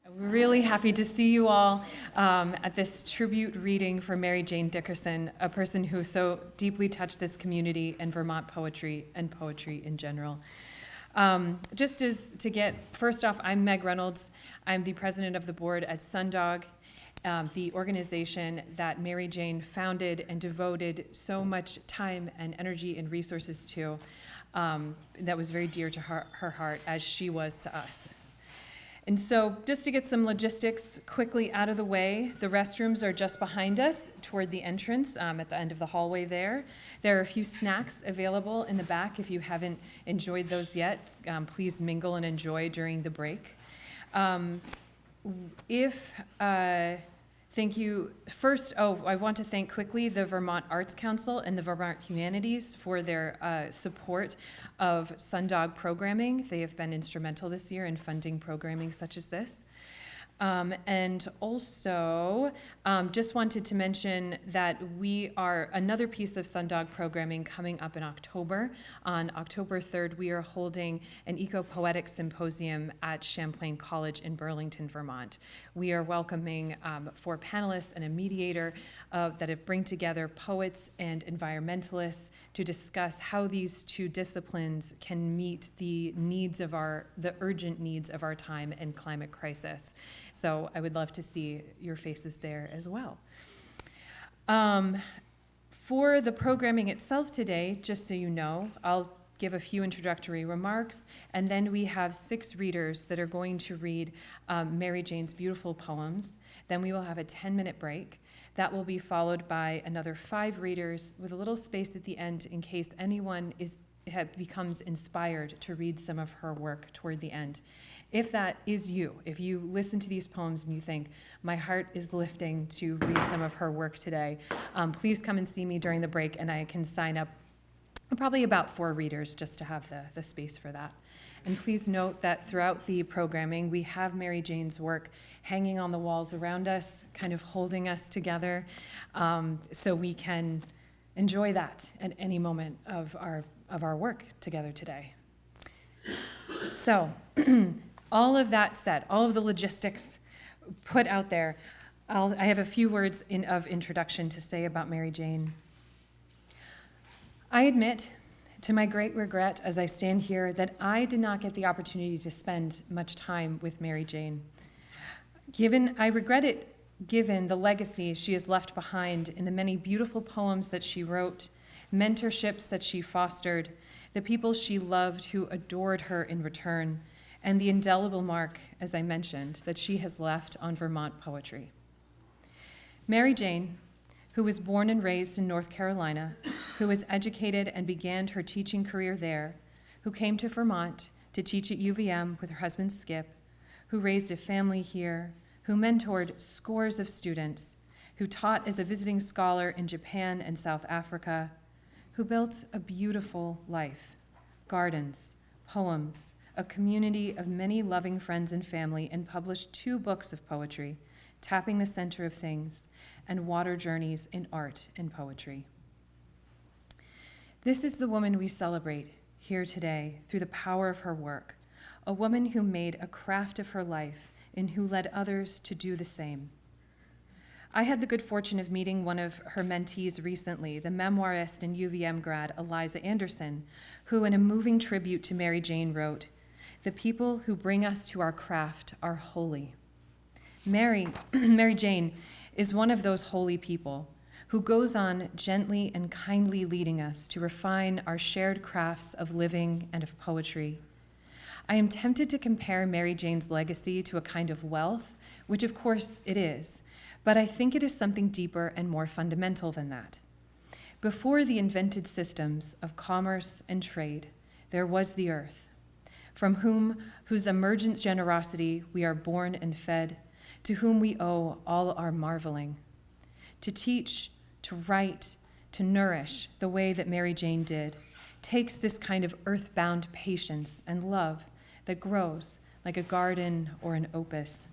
We're really happy to see you all at this tribute reading for Mary Jane Dickerson, a person who so deeply touched this community and Vermont poetry and poetry in general. First off, I'm Meg Reynolds. I'm the president of the board at Sundog, the organization that Mary Jane founded and devoted so much time and energy and resources to, that was very dear to her heart, as she was to us. And so just to get some logistics quickly out of the way, the restrooms are just behind us toward the entrance at the end of the hallway there. There are a few snacks available in the back. If you haven't enjoyed those yet, please mingle and enjoy during the break. Thank you. First, I want to thank quickly the Vermont Arts Council and the Vermont Humanities for their support of Sundog programming. They have been instrumental this year in funding programming such as this. And also, just wanted to mention that we are another piece of Sundog programming coming up in October. On October 3rd, we are holding an eco-poetic symposium at Champlain College in Burlington, Vermont. We are welcoming 4 panelists and a mediator that bring together poets and environmentalists to discuss how these two disciplines can meet the urgent needs of our time and climate crisis. So I would love to see your faces there as well. For the programming itself today, just so you know, I'll give a few introductory remarks, and then we have 6 readers that are going to read Mary Jane's beautiful poems. Then we will have a 10-minute break. That will be followed by another 5 readers with a little space at the end in case anyone becomes inspired to read some of her work toward the end. If that is you, if you listen to these poems and you think, my heart is lifting to read some of her work today, please come and see me during the break and I can sign up probably about 4 readers just to have the space for that. And please note that throughout the programming, we have Mary Jane's work hanging on the walls around us, kind of holding us together, so we can enjoy that at any moment of our work together today. So, all of that said, all of the logistics put out there, I have a few words of introduction to say about Mary Jane. I admit, to my great regret as I stand here, that I did not get the opportunity to spend much time with Mary Jane. I regret it given the legacy she has left behind in the many beautiful poems that she wrote, mentorships that she fostered, the people she loved who adored her in return, and the indelible mark, as I mentioned, that she has left on Vermont poetry. Mary Jane, who was born and raised in North Carolina, who was educated and began her teaching career there, who came to Vermont to teach at UVM with her husband Skip, who raised a family here, who mentored scores of students, who taught as a visiting scholar in Japan and South Africa, who built a beautiful life, gardens, poems, a community of many loving friends and family, and published 2 books of poetry, Tapping the Center of Things and Water Journeys in Art and Poetry. This is the woman we celebrate here today through the power of her work, a woman who made a craft of her life and who led others to do the same. I had the good fortune of meeting one of her mentees recently, the memoirist and UVM grad Eliza Anderson, who in a moving tribute to Mary Jane wrote, "The people who bring us to our craft are holy." Mary Jane is one of those holy people who goes on gently and kindly leading us to refine our shared crafts of living and of poetry. I am tempted to compare Mary Jane's legacy to a kind of wealth, which of course it is, but I think it is something deeper and more fundamental than that. Before the invented systems of commerce and trade, there was the earth, from whose emergent generosity we are born and fed, to whom we owe all our marveling. To teach, to write, to nourish the way that Mary Jane did takes this kind of earthbound patience and love that grows like a garden or an opus.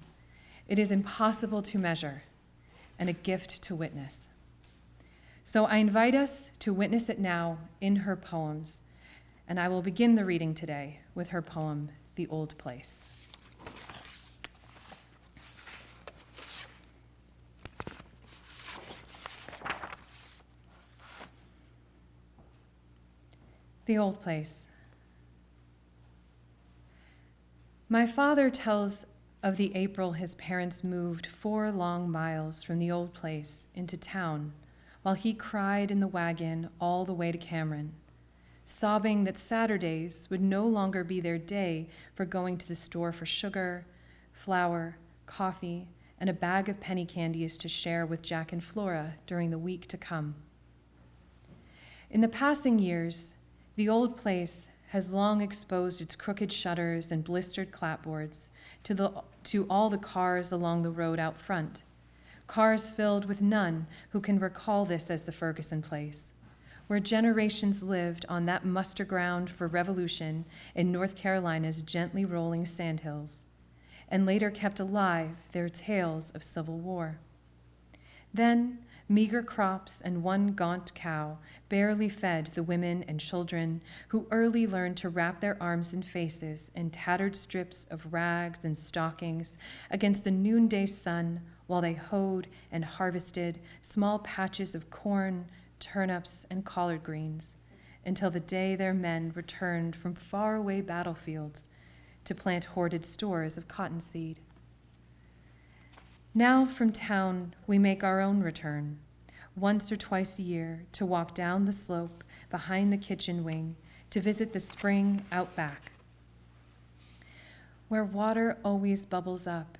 It is impossible to measure and a gift to witness. So I invite us to witness it now in her poems, and I will begin the reading today with her poem, The Old Place. The old place. My father tells of the April his parents moved 4 long miles from the old place into town while he cried in the wagon all the way to Cameron, sobbing that Saturdays would no longer be their day for going to the store for sugar, flour, coffee, and a bag of penny candies to share with Jack and Flora during the week to come. In the passing years, the old place has long exposed its crooked shutters and blistered clapboards to all the cars along the road out front, cars filled with none who can recall this as the Ferguson place, where generations lived on that muster ground for revolution in North Carolina's gently rolling sandhills, and later kept alive their tales of civil war. Then, meager crops and one gaunt cow barely fed the women and children who early learned to wrap their arms and faces in tattered strips of rags and stockings against the noonday sun while they hoed and harvested small patches of corn, turnips, and collard greens until the day their men returned from faraway battlefields to plant hoarded stores of cottonseed. Now from town we make our own return, once or twice a year, to walk down the slope behind the kitchen wing to visit the spring out back, where water always bubbles up,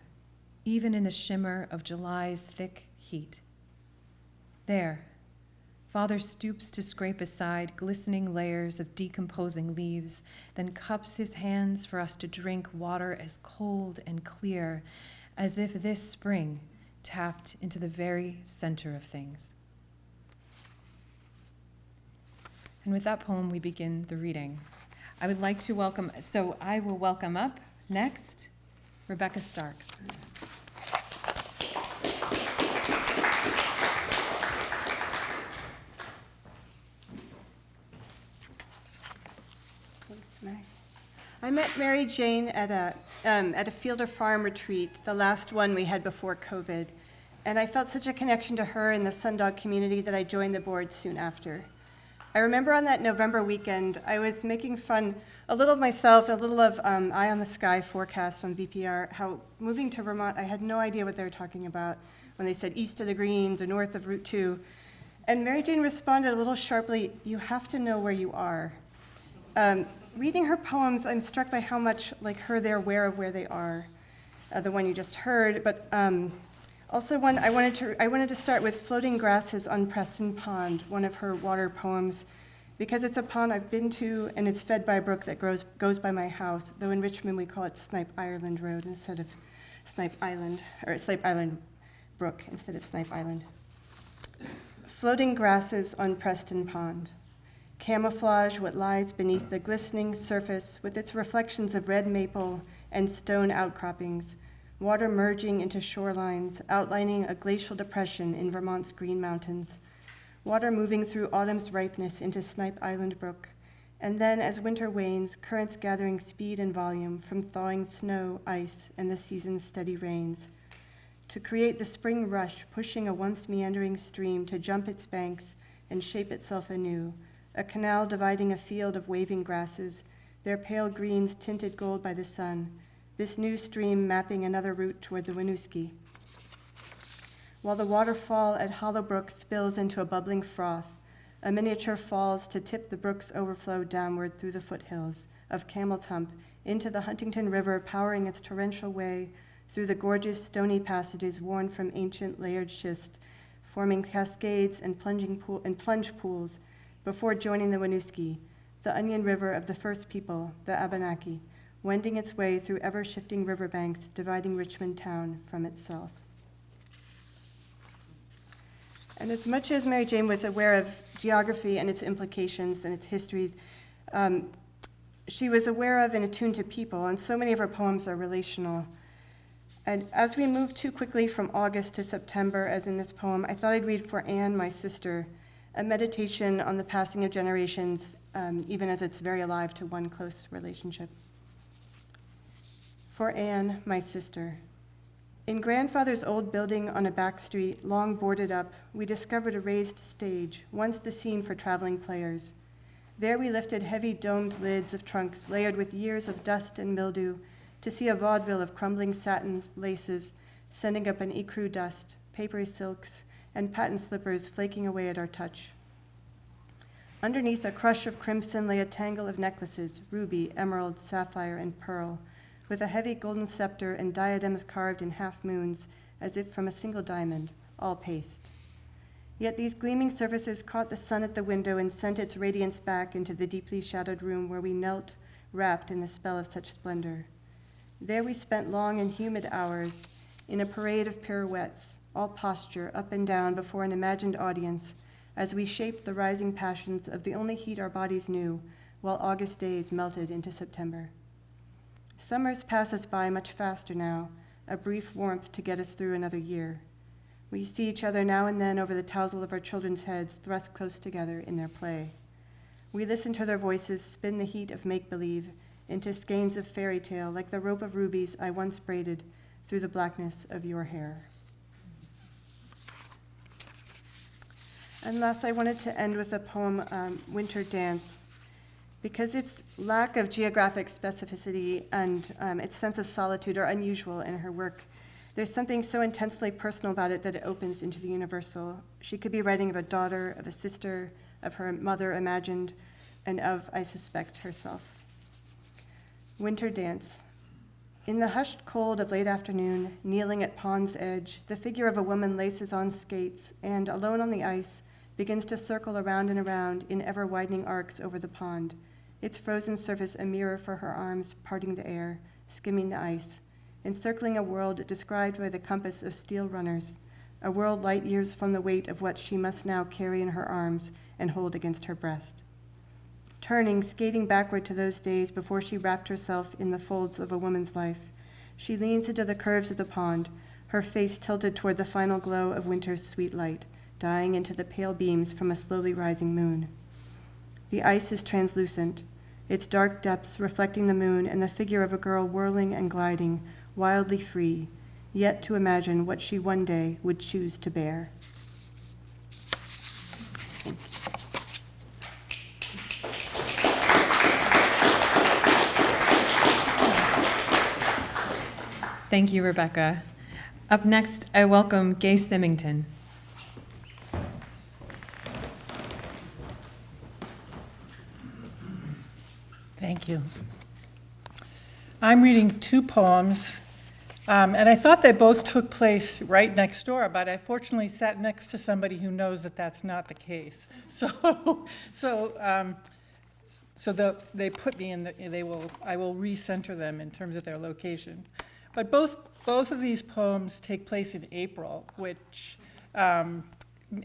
even in the shimmer of July's thick heat. There, Father stoops to scrape aside glistening layers of decomposing leaves, then cups his hands for us to drink water as cold and clear as if this spring tapped into the very center of things. And with that poem, we begin the reading. I will welcome up next Rebecca Starks. Thanks, Mary. I met Mary Jane at a Fielder Farm retreat, the last one we had before COVID, and I felt such a connection to her in the Sundog community that I joined the board soon after. I remember on that November weekend, I was making fun a little of myself, a little of Eye on the Sky forecast on VPR, how moving to Vermont, I had no idea what they were talking about when they said east of the Greens or north of Route 2. And Mary Jane responded a little sharply, "You have to know where you are." Reading her poems, I'm struck by how much, like her, they're aware of where they are, the one you just heard, but also one I wanted to start with Floating Grasses on Preston Pond, one of her water poems, because it's a pond I've been to and it's fed by a brook that goes by my house, though in Richmond we call it Snipe Ireland Road instead of Snipe Island, or Snipe Island Brook instead of Snipe Island. Floating Grasses on Preston Pond. Camouflage what lies beneath the glistening surface with its reflections of red maple and stone outcroppings, water merging into shorelines, outlining a glacial depression in Vermont's Green Mountains, water moving through autumn's ripeness into Snipe Island Brook, and then as winter wanes, currents gathering speed and volume from thawing snow, ice, and the season's steady rains, to create the spring rush pushing a once meandering stream to jump its banks and shape itself anew, a canal dividing a field of waving grasses, their pale greens tinted gold by the sun, this new stream mapping another route toward the Winooski. While the waterfall at Hollow Brook spills into a bubbling froth, a miniature falls to tip the brook's overflow downward through the foothills of Camel's Hump into the Huntington River, powering its torrential way through the gorgeous stony passages worn from ancient layered schist, forming cascades and plunge pools before joining the Winooski, the onion river of the first people, the Abenaki, wending its way through ever-shifting riverbanks, dividing Richmond town from itself. And as much as Mary Jane was aware of geography and its implications and its histories, she was aware of and attuned to people, and so many of her poems are relational. And as we move too quickly from August to September, as in this poem, I thought I'd read For Anne, My Sister, a meditation on the passing of generations, even as it's very alive to one close relationship. For Anne, my sister. In grandfather's old building on a back street, long boarded up, we discovered a raised stage, once the scene for traveling players. There we lifted heavy domed lids of trunks layered with years of dust and mildew to see a vaudeville of crumbling satins, laces, sending up an ecru dust, papery silks, and patent slippers flaking away at our touch. Underneath a crush of crimson lay a tangle of necklaces, ruby, emerald, sapphire, and pearl, with a heavy golden scepter and diadems carved in half moons, as if from a single diamond, all paste. Yet these gleaming surfaces caught the sun at the window and sent its radiance back into the deeply shadowed room where we knelt, wrapped in the spell of such splendor. There we spent long and humid hours in a parade of pirouettes, all posture, up and down before an imagined audience, as we shaped the rising passions of the only heat our bodies knew, while August days melted into September. Summers pass us by much faster now, a brief warmth to get us through another year. We see each other now and then over the tousle of our children's heads thrust close together in their play. We listen to their voices spin the heat of make-believe into skeins of fairy tale like the rope of rubies I once braided through the blackness of your hair. And last, I wanted to end with a poem, Winter Dance, because its lack of geographic specificity and its sense of solitude are unusual in her work. There's something so intensely personal about it that it opens into the universal. She could be writing of a daughter, of a sister, of her mother imagined, and of, I suspect, herself. Winter Dance. In the hushed cold of late afternoon, kneeling at pond's edge, the figure of a woman laces on skates and, alone on the ice, begins to circle around and around in ever-widening arcs over the pond, its frozen surface a mirror for her arms parting the air, skimming the ice, encircling a world described by the compass of steel runners, a world light years from the weight of what she must now carry in her arms and hold against her breast. Turning, skating backward to those days before she wrapped herself in the folds of a woman's life, she leans into the curves of the pond, her face tilted toward the final glow of winter's sweet light, dying into the pale beams from a slowly rising moon. The ice is translucent, its dark depths reflecting the moon and the figure of a girl whirling and gliding, wildly free, yet to imagine what she one day would choose to bear. Thank you, Rebecca. Up next, I welcome Gay Symington. Thank you. I'm reading two poems, and I thought they both took place right next door, but I fortunately sat next to somebody who knows that that's not the case. They put me in I will recenter them in terms of their location. But both of these poems take place in April, which, and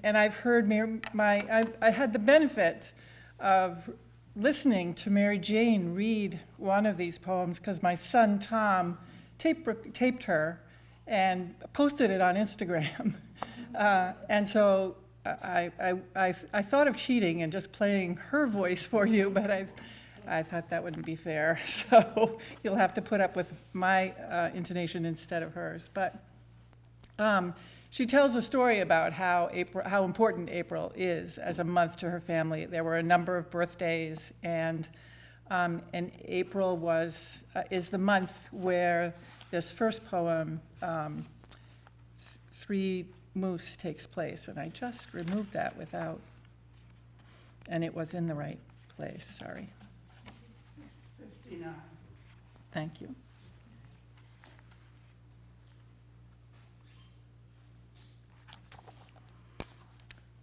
I've heard I had the benefit of listening to Mary Jane read one of these poems because my son Tom taped her and posted it on Instagram. And so I thought of cheating and just playing her voice for you, but I thought that wouldn't be fair. So you'll have to put up with my intonation instead of hers. But she tells a story about how important April is as a month to her family. There were a number of birthdays, and April is the month where this first poem, Three Moose, takes place. And I just removed that and it was in the right place, sorry. 59. Thank you.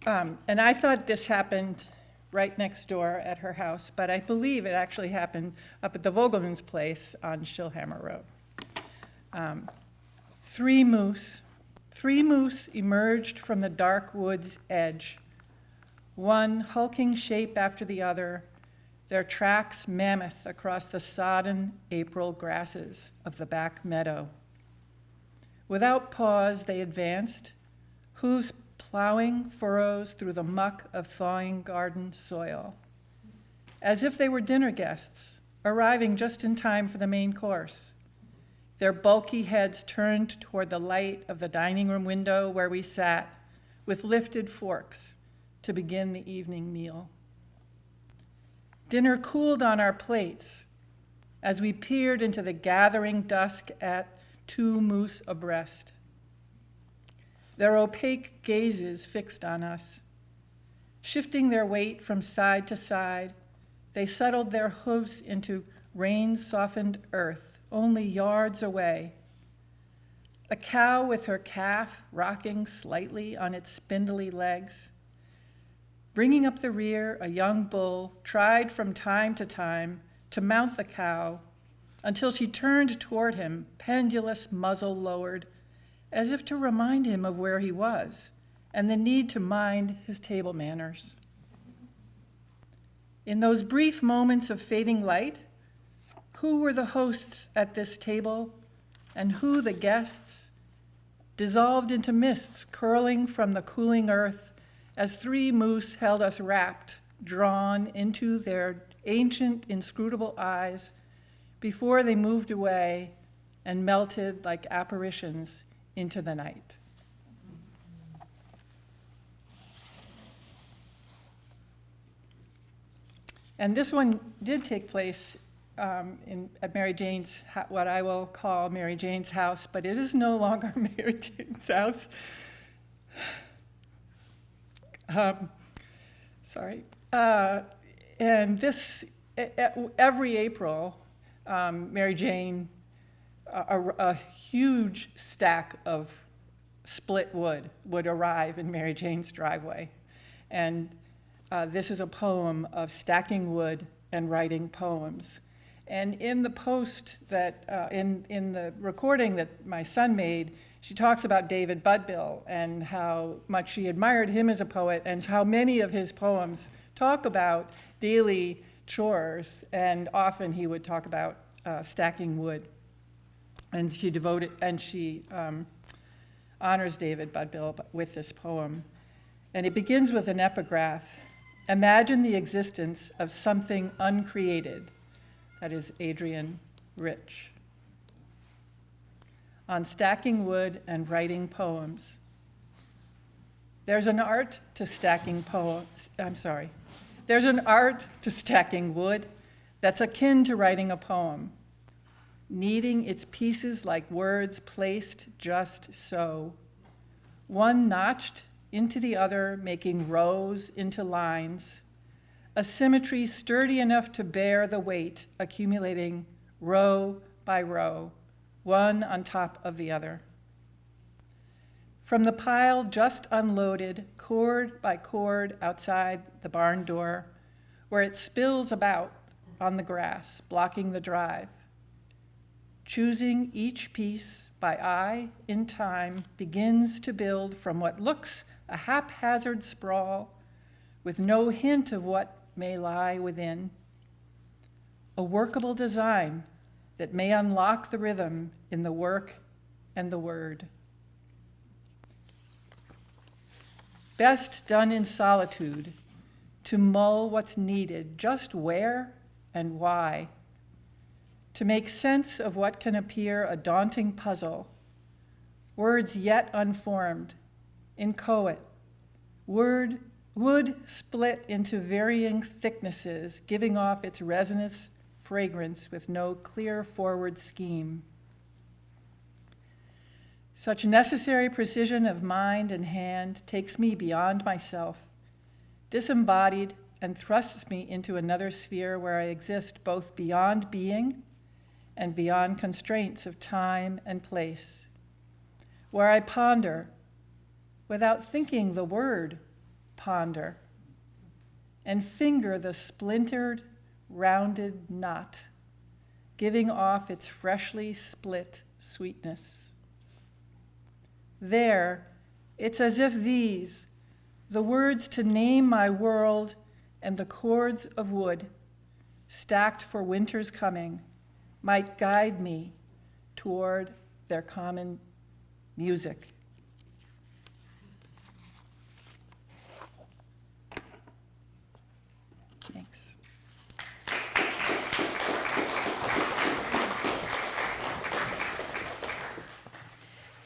And I thought this happened right next door at her house, but I believe it actually happened up at the Vogelman's place on Schillhammer Road. Three moose emerged from the dark wood's edge, one hulking shape after the other, their tracks mammoth across the sodden April grasses of the back meadow. Without pause, they advanced, hooves plowing furrows through the muck of thawing garden soil, as if they were dinner guests, arriving just in time for the main course, their bulky heads turned toward the light of the dining room window where we sat with lifted forks to begin the evening meal. Dinner cooled on our plates as we peered into the gathering dusk at 2 moose abreast. Their opaque gazes fixed on us. Shifting their weight from side to side, they settled their hooves into rain-softened earth only yards away. A cow with her calf rocking slightly on its spindly legs. Bringing up the rear, a young bull tried from time to mount the cow until she turned toward him, pendulous muzzle lowered, as if to remind him of where he was and the need to mind his table manners. In those brief moments of fading light, who were the hosts at this table and who the guests, dissolved into mists curling from the cooling earth as 3 moose held us wrapped, drawn into their ancient, inscrutable eyes before they moved away and melted like apparitions into the night. And this one did take place at Mary Jane's, what I will call Mary Jane's house, but it is no longer Mary Jane's house. Sorry. And this, every April, Mary Jane, a huge stack of split wood would arrive in Mary Jane's driveway. And this is a poem of stacking wood and writing poems. And in the post that, in the recording that my son made, she talks about David Budbill and how much she admired him as a poet and how many of his poems talk about daily chores, and often he would talk about stacking wood. And she honors David Budbill with this poem. And it begins with an epigraph. Imagine the existence of something uncreated. That is Adrienne Rich. On stacking wood and writing poems. There's an art to stacking There's an art to stacking wood that's akin to writing a poem, kneading its pieces like words placed just so, one notched into the other, making rows into lines, a symmetry sturdy enough to bear the weight, accumulating row by row, one on top of the other. From the pile just unloaded, cord by cord outside the barn door, where it spills about on the grass, blocking the drive. Choosing each piece by eye in time begins to build from what looks a haphazard sprawl with no hint of what may lie within. A workable design that may unlock the rhythm in the work and the word. Best done in solitude, to mull what's needed, just where and why, to make sense of what can appear a daunting puzzle, words yet unformed, inchoate, wood split into varying thicknesses, giving off its resinous fragrance with no clear forward scheme. Such necessary precision of mind and hand takes me beyond myself, disembodied, and thrusts me into another sphere where I exist both beyond being and beyond constraints of time and place, where I ponder without thinking the word ponder, and finger the splintered, rounded knot, giving off its freshly split sweetness. There, it's as if these, the words to name my world and the cords of wood, stacked for winter's coming, might guide me toward their common music. Thanks.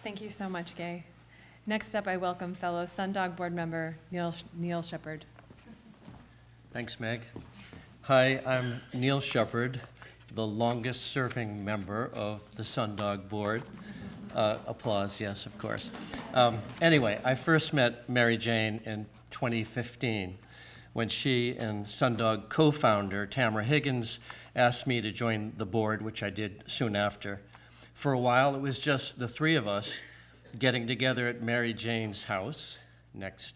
Thank you so much, Gay. Next up, I welcome fellow Sundog board member Neil Shepard. Thanks, Meg. Hi, I'm Neil Shepard, the longest-serving member of the Sundog board. Applause, yes, of course. Anyway, I first met Mary Jane in 2015 when she and Sundog co-founder Tamara Higgins asked me to join the board, which I did soon after. For a while, it was just the three of us getting together at Mary Jane's house next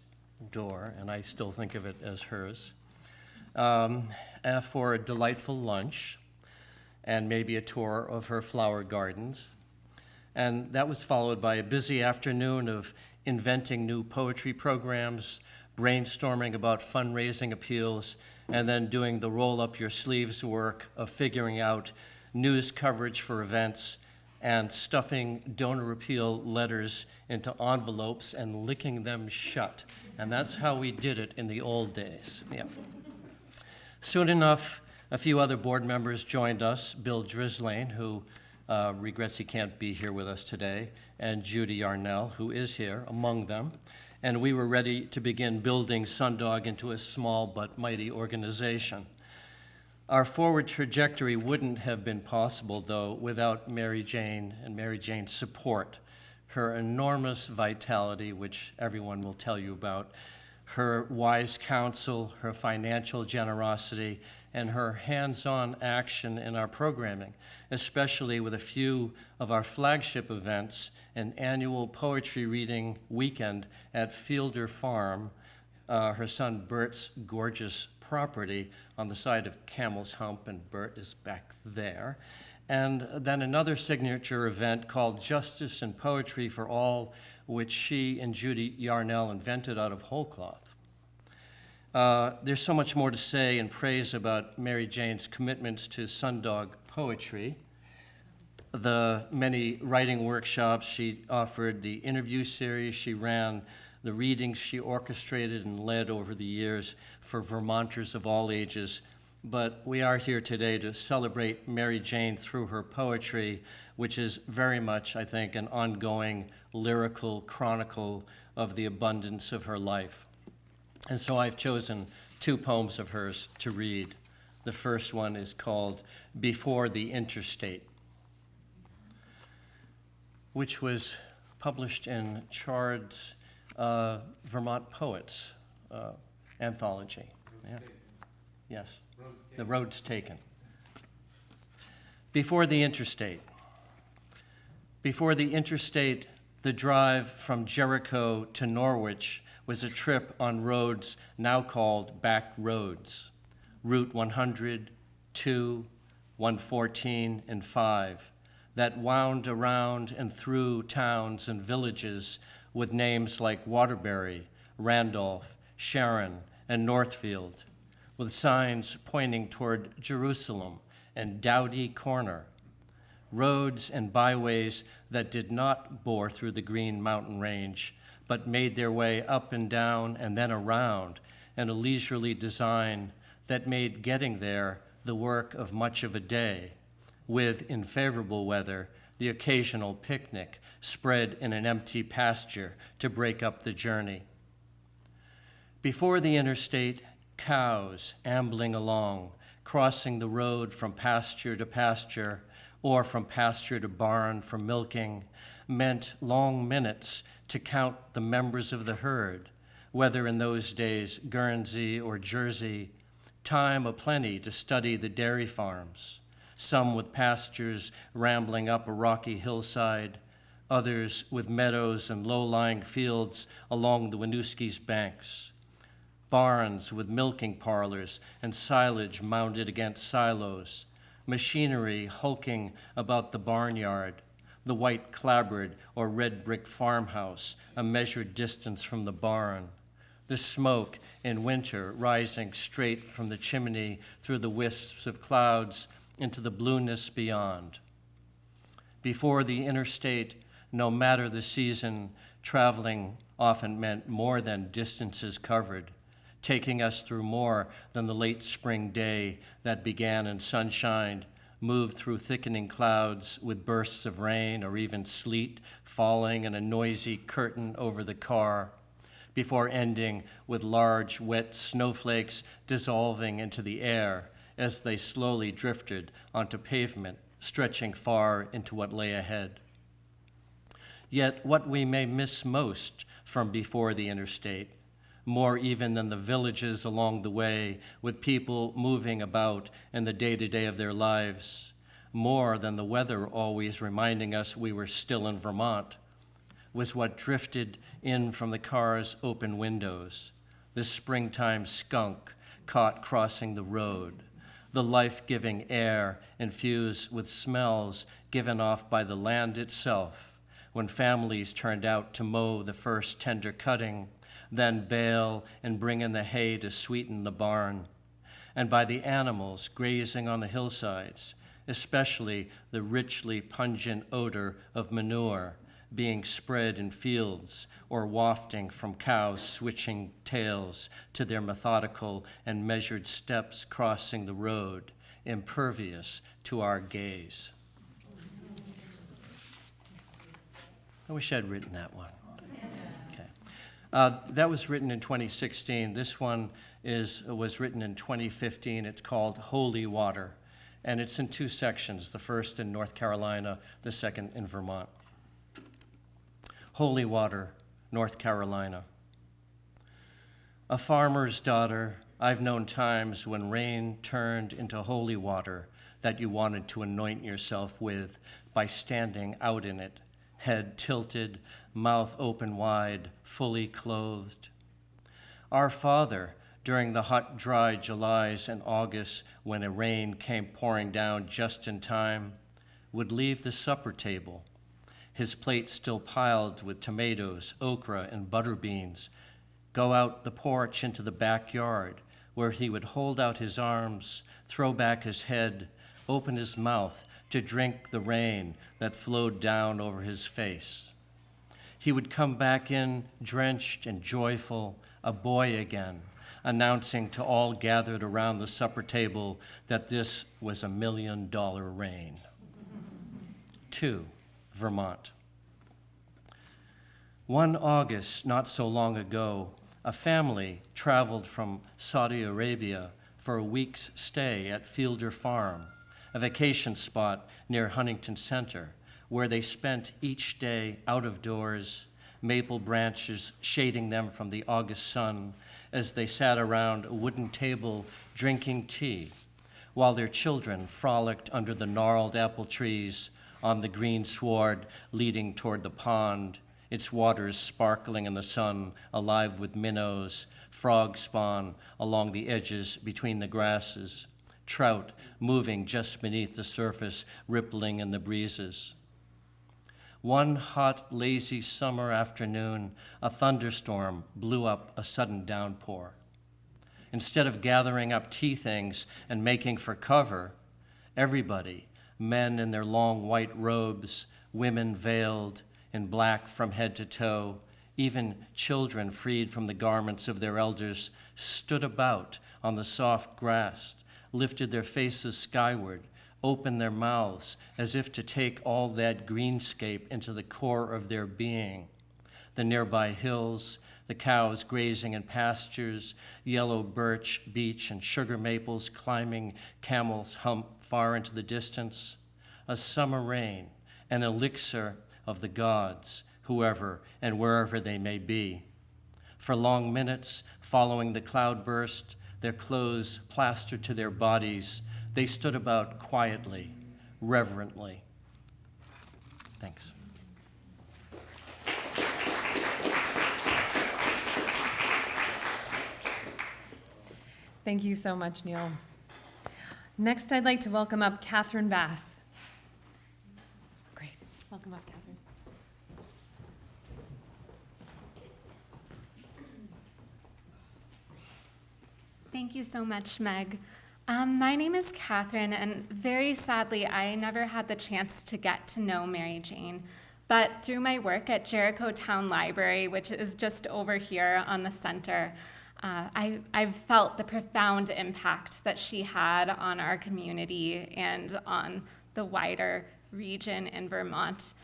door, and I still think of it as hers, for a delightful lunch and maybe a tour of her flower gardens. And that was followed by a busy afternoon of inventing new poetry programs, brainstorming about fundraising appeals, and then doing the roll-up-your-sleeves work of figuring out news coverage for events and stuffing donor appeal letters into envelopes and licking them shut. And that's how we did it in the old days. Yeah. Soon enough, a few other board members joined us, Bill Drislane, who regrets he can't be here with us today, and Judy Yarnell, who is here among them. And we were ready to begin building Sundog into a small but mighty organization. Our forward trajectory wouldn't have been possible, though, without Mary Jane and Mary Jane's support, her enormous vitality, which everyone will tell you about, her wise counsel, her financial generosity, and her hands-on action in our programming, especially with a few of our flagship events, an annual poetry reading weekend at Fielder Farm, her son Bert's gorgeous property on the side of Camel's Hump, and Bert is back there. And then another signature event called Justice and Poetry for All, which she and Judy Yarnell invented out of whole cloth. There's so much more to say and praise about Mary Jane's commitments to Sundog poetry, the many writing workshops she offered, the interview series she ran, the readings she orchestrated and led over the years for Vermonters of all ages. But we are here today to celebrate Mary Jane through her poetry, which is very much, I think, an ongoing lyrical chronicle of the abundance of her life. And so I've chosen two poems of hers to read. The first one is called Before the Interstate, which was published in Chard's Vermont Poets anthology. Yeah. Yes, The Road's Taken. Before the Interstate. Before the interstate, the drive from Jericho to Norwich was a trip on roads now called back roads, Route 100, 2, 114, and 5, that wound around and through towns and villages with names like Waterbury, Randolph, Sharon, and Northfield, with signs pointing toward Jerusalem and Dowdy Corner, roads and byways that did not bore through the Green Mountain Range, but made their way up and down and then around in a leisurely design that made getting there the work of much of a day, with, in favorable weather, the occasional picnic spread in an empty pasture to break up the journey. Before the interstate, cows ambling along, crossing the road from pasture to pasture, or from pasture to barn for milking, meant long minutes to count the members of the herd, whether in those days Guernsey or Jersey, time aplenty to study the dairy farms, some with pastures rambling up a rocky hillside, others with meadows and low-lying fields along the Winooski's banks, barns with milking parlors and silage mounted against silos, machinery hulking about the barnyard, the white clapboard or red brick farmhouse a measured distance from the barn, the smoke in winter rising straight from the chimney through the wisps of clouds into the blueness beyond. Before the interstate, no matter the season, traveling often meant more than distances covered, taking us through more than the late spring day that began in sunshine, moved through thickening clouds with bursts of rain or even sleet falling in a noisy curtain over the car, before ending with large, wet snowflakes dissolving into the air as they slowly drifted onto pavement, stretching far into what lay ahead. Yet what we may miss most from before the interstate, more even than the villages along the way with people moving about in the day-to-day of their lives, more than the weather always reminding us we were still in Vermont, was what drifted in from the car's open windows, the springtime skunk caught crossing the road, the life-giving air infused with smells given off by the land itself when families turned out to mow the first tender cutting, then bale and bring in the hay to sweeten the barn, and by the animals grazing on the hillsides, especially the richly pungent odor of manure being spread in fields or wafting from cows switching tails to their methodical and measured steps crossing the road, impervious to our gaze. I wish I'd written that one. Okay. That was written in 2016. This one was written in 2015. It's called Holy Water, and it's in two sections, the first in North Carolina, the second in Vermont. Holy Water, North Carolina. A farmer's daughter, I've known times when rain turned into holy water that you wanted to anoint yourself with by standing out in it, head tilted, mouth open wide, fully clothed. Our Father, during the hot, dry Julys and Augusts when a rain came pouring down just in time, would leave the supper table, his plate still piled with tomatoes, okra, and butter beans, go out the porch into the backyard, where he would hold out his arms, throw back his head, open his mouth to drink the rain that flowed down over his face. He would come back in drenched and joyful, a boy again, announcing to all gathered around the supper table that this was $1 million rain. 2. Vermont. One August, not so long ago, a family traveled from Saudi Arabia for a week's stay at Fielder Farm, a vacation spot near Huntington Center, where they spent each day out of doors, maple branches shading them from the August sun as they sat around a wooden table drinking tea, while their children frolicked under the gnarled apple trees on the green sward leading toward the pond, its waters sparkling in the sun, alive with minnows, frog spawn along the edges between the grasses, trout moving just beneath the surface, rippling in the breezes. One hot, lazy summer afternoon, a thunderstorm blew up a sudden downpour. Instead of gathering up tea things and making for cover, everybody, men in their long white robes, women veiled in black from head to toe, even children freed from the garments of their elders, stood about on the soft grass, lifted their faces skyward, opened their mouths as if to take all that greenscape into the core of their being. The nearby hills, the cows grazing in pastures, yellow birch, beech, and sugar maples climbing Camel's Hump far into the distance, a summer rain, an elixir of the gods, whoever and wherever they may be. For long minutes following the cloudburst, their clothes plastered to their bodies, they stood about quietly, reverently. Thanks. Thank you so much, Neil. Next, I'd like to welcome up Catherine Bass. Great. Welcome up, Catherine. Thank you so much, Meg. My name is Catherine, and very sadly, I never had the chance to get to know Mary Jane. But through my work at Jericho Town Library, which is just over here on the center, I've felt the profound impact that she had on our community and on the wider region in Vermont.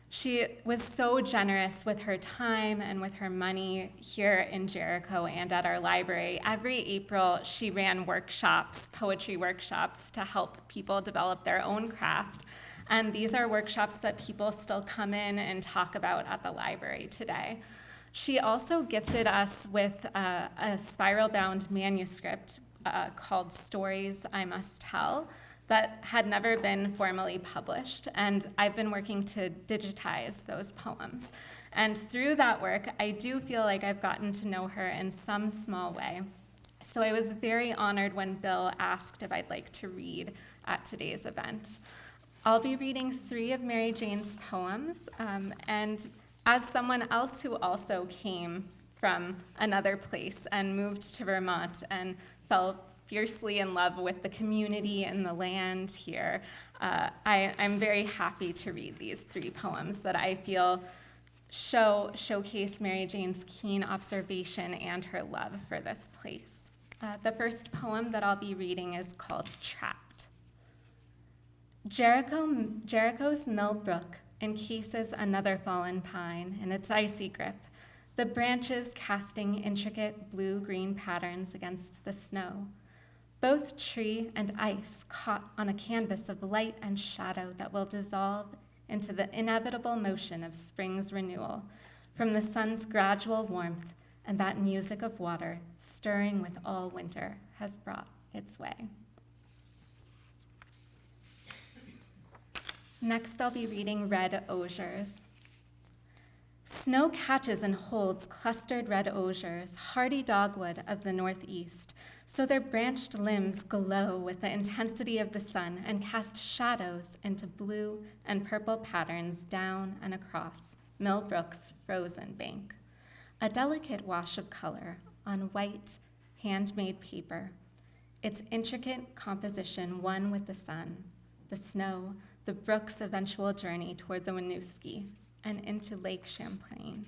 She was so generous with her time and with her money here in Jericho and at our library. Every April, she ran workshops, poetry workshops, to help people develop their own craft. And these are workshops that people still come in and talk about at the library today. She also gifted us with a spiral-bound manuscript called Stories I Must Tell that had never been formally published, and I've been working to digitize those poems. And through that work, I do feel like I've gotten to know her in some small way. So I was very honored when Bill asked if I'd like to read at today's event. I'll be reading 3 of Mary Jane's poems, and as someone else who also came from another place and moved to Vermont and fell fiercely in love with the community and the land here, I'm very happy to read these 3 poems that I feel showcase Mary Jane's keen observation and her love for this place. The first poem that I'll be reading is called Trapped. Jericho's mill brook encases another fallen pine in its icy grip, the branches casting intricate blue-green patterns against the snow. Both tree and ice caught on a canvas of light and shadow that will dissolve into the inevitable motion of spring's renewal from the sun's gradual warmth and that music of water stirring with all winter has brought its way. Next, I'll be reading Red Osiers. Snow catches and holds clustered red osiers, hardy dogwood of the northeast, so their branched limbs glow with the intensity of the sun and cast shadows into blue and purple patterns down and across Millbrook's frozen bank. A delicate wash of color on white, handmade paper, its intricate composition one with the sun, the snow, the brook's eventual journey toward the Winooski and into Lake Champlain.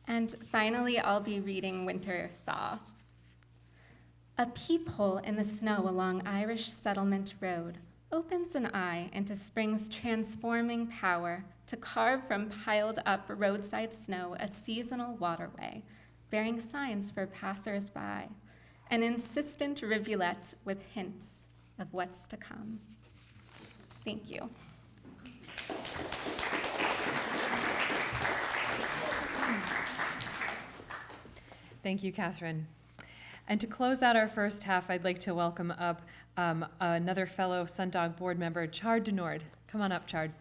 And finally, I'll be reading Winter Thaw. A peephole in the snow along Irish Settlement Road opens an eye into spring's transforming power to carve from piled up roadside snow a seasonal waterway, bearing signs for passers-by, an insistent rivulet with hints of what's to come. Thank you. Thank you, Catherine. And to close out our first half, I'd like to welcome up another fellow Sundog board member, Chard Denord. Come on up, Chard.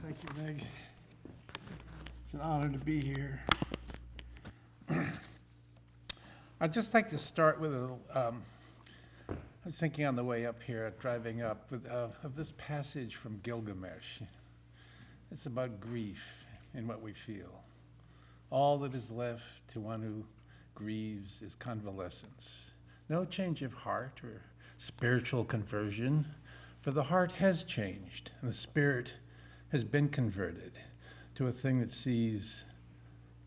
Thank you, Meg. It's an honor to be here. I'd just like to start with I was thinking on the way up here, driving up, of this passage from Gilgamesh. It's about grief and what we feel. All that is left to one who grieves is convalescence. No change of heart or spiritual conversion, for the heart has changed, and the spirit has been converted to a thing that sees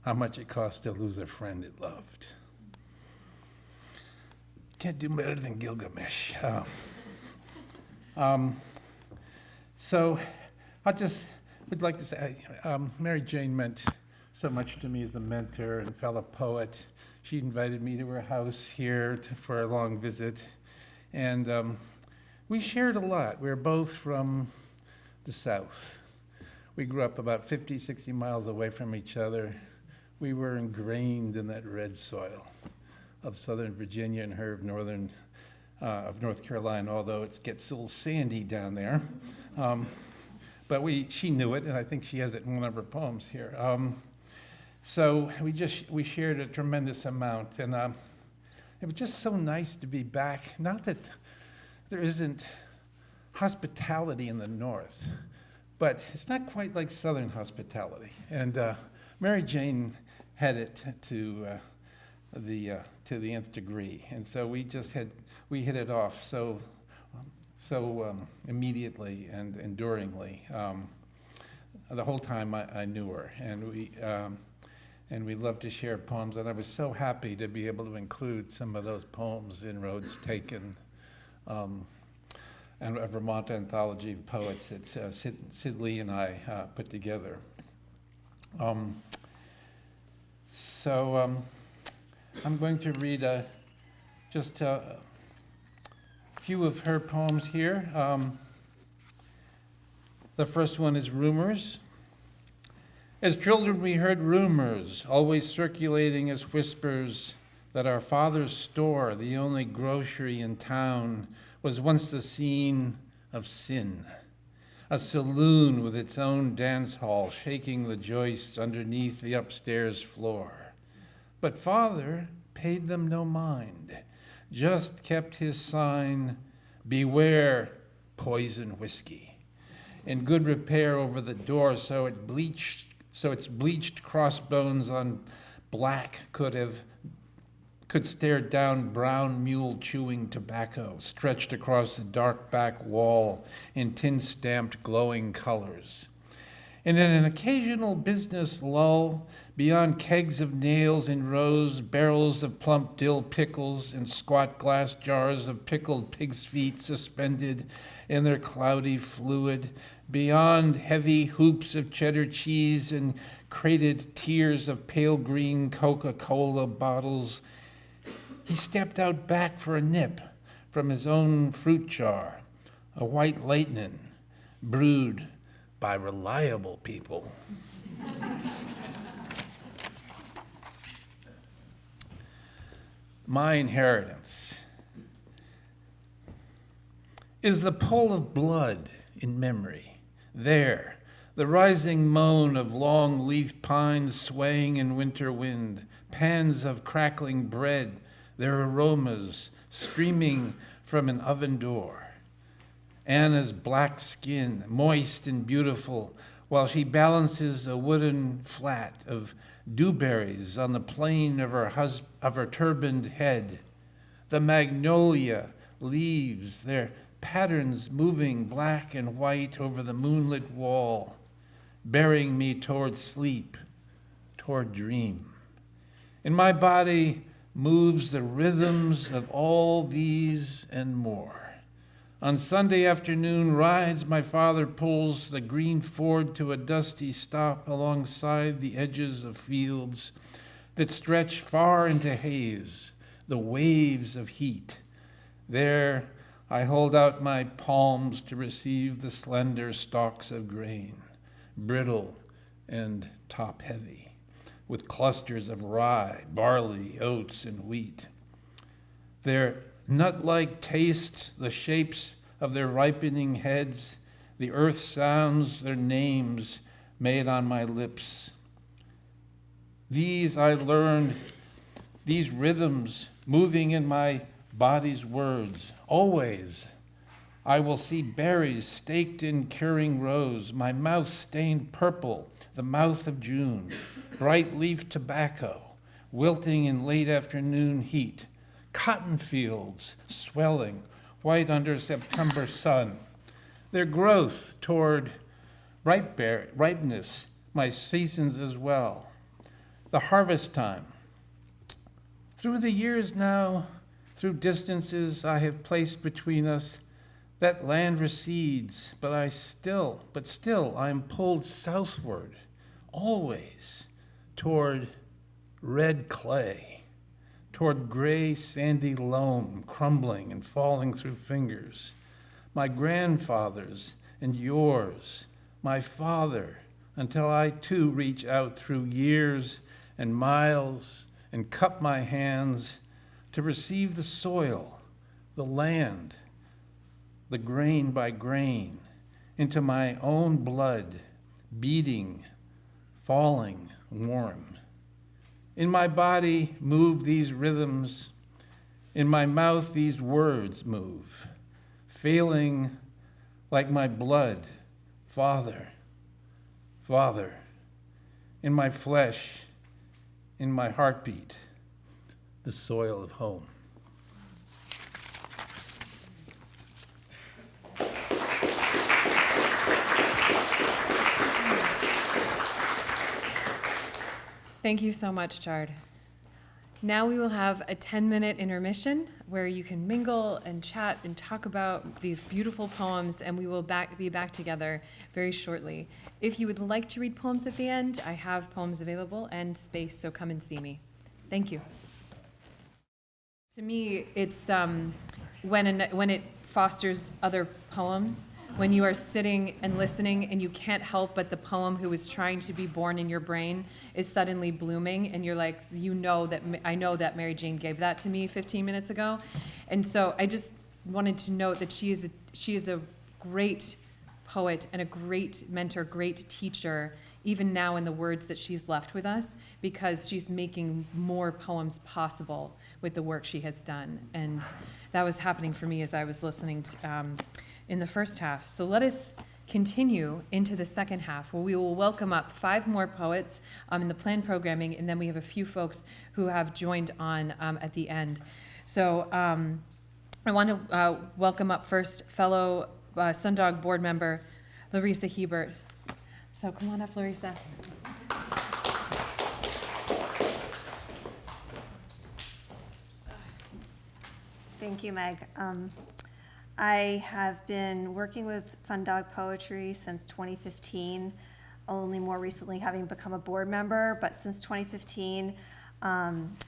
how much it costs to lose a friend it loved. Can't do better than Gilgamesh. So I just would like to say, Mary Jane meant so much to me as a mentor and fellow poet. She invited me to her house here for a long visit, and we shared a lot. We were both from the South. We grew up about 50, 60 miles away from each other. We were ingrained in that red soil of Southern Virginia and her of North Carolina, although it gets a little sandy down there. But she knew it, and I think she has it in one of her poems here. So we shared a tremendous amount, and it was just so nice to be back. Not that there isn't hospitality in the North, but it's not quite like Southern hospitality. And Mary Jane had it to the nth degree, and so we hit it off. So so immediately and enduringly. The whole time I knew her, and we loved to share poems, and I was so happy to be able to include some of those poems in Roads Taken, and a Vermont anthology of poets that Sid Lee and I put together. I'm going to read just a few of her poems here. The first one is Rumors. As children, we heard rumors, always circulating as whispers, that our father's store, the only grocery in town, was once the scene of sin. A saloon with its own dance hall shaking the joists underneath the upstairs floor. But father paid them no mind, just kept his sign, beware poison whiskey, in good repair over the door, so its bleached crossbones on black could stare down brown mule chewing tobacco stretched across the dark back wall in tin-stamped glowing colors. And in an occasional business lull, beyond kegs of nails in rows, barrels of plump dill pickles, and squat glass jars of pickled pig's feet suspended in their cloudy fluid, beyond heavy hoops of cheddar cheese and crated tiers of pale green Coca-Cola bottles, he stepped out back for a nip from his own fruit jar, a white Leighton, brewed by reliable people. My inheritance is the pull of blood in memory. There, the rising moan of long-leaf pines swaying in winter wind, pans of crackling bread, their aromas streaming from an oven door. Anna's black skin, moist and beautiful, while she balances a wooden flat of dewberries on the plane of her turbaned head. The magnolia leaves, their patterns moving black and white over the moonlit wall, bearing me toward sleep, toward dream. In my body moves the rhythms of all these and more. On Sunday afternoon rides, my father pulls the green Ford to a dusty stop alongside the edges of fields that stretch far into haze, the waves of heat. There, I hold out my palms to receive the slender stalks of grain, brittle and top-heavy, with clusters of rye, barley, oats, and wheat. Their nut-like taste, the shapes of their ripening heads, the earth sounds their names made on my lips. These I learned, these rhythms moving in my body's words. Always I will see berries staked in curing rows, my mouth stained purple, the mouth of June, bright leaf tobacco, wilting in late afternoon heat, cotton fields swelling, white under September sun. Their growth toward ripeness, my seasons as well. The harvest time. Through the years now, through distances I have placed between us, that land recedes, but still I am pulled southward, always toward red clay, toward gray sandy loam crumbling and falling through fingers. My grandfather's and yours, my father, until I too reach out through years and miles and cup my hands to receive the soil, the land, the grain by grain, into my own blood, beating, falling warm. In my body move these rhythms, in my mouth these words move, failing like my blood, Father, Father, in my flesh, in my heartbeat, the soil of home. Thank you so much, Chard. Now we will have a 10-minute intermission where you can mingle and chat and talk about these beautiful poems, and we will be back together very shortly. If you would like to read poems at the end, I have poems available and space, so come and see me. Thank you. To me, it's when it fosters other poems, when you are sitting and listening and you can't help but the poem who is trying to be born in your brain is suddenly blooming, and you're like, I know that Mary Jane gave that to me 15 minutes ago. And so I just wanted to note that she is a great poet and a great mentor, great teacher, even now in the words that she's left with us, because she's making more poems possible with the work she has done. And that was happening for me as I was listening to, in the first half. So let us continue into the second half, where we will welcome up 5 more poets in the planned programming, and then we have a few folks who have joined on at the end. So I want to welcome up first fellow Sundog board member, Larissa Hebert. So come on up, Larissa. Thank you, Meg. I have been working with Sundog Poetry since 2015, only more recently having become a board member, but since 2015,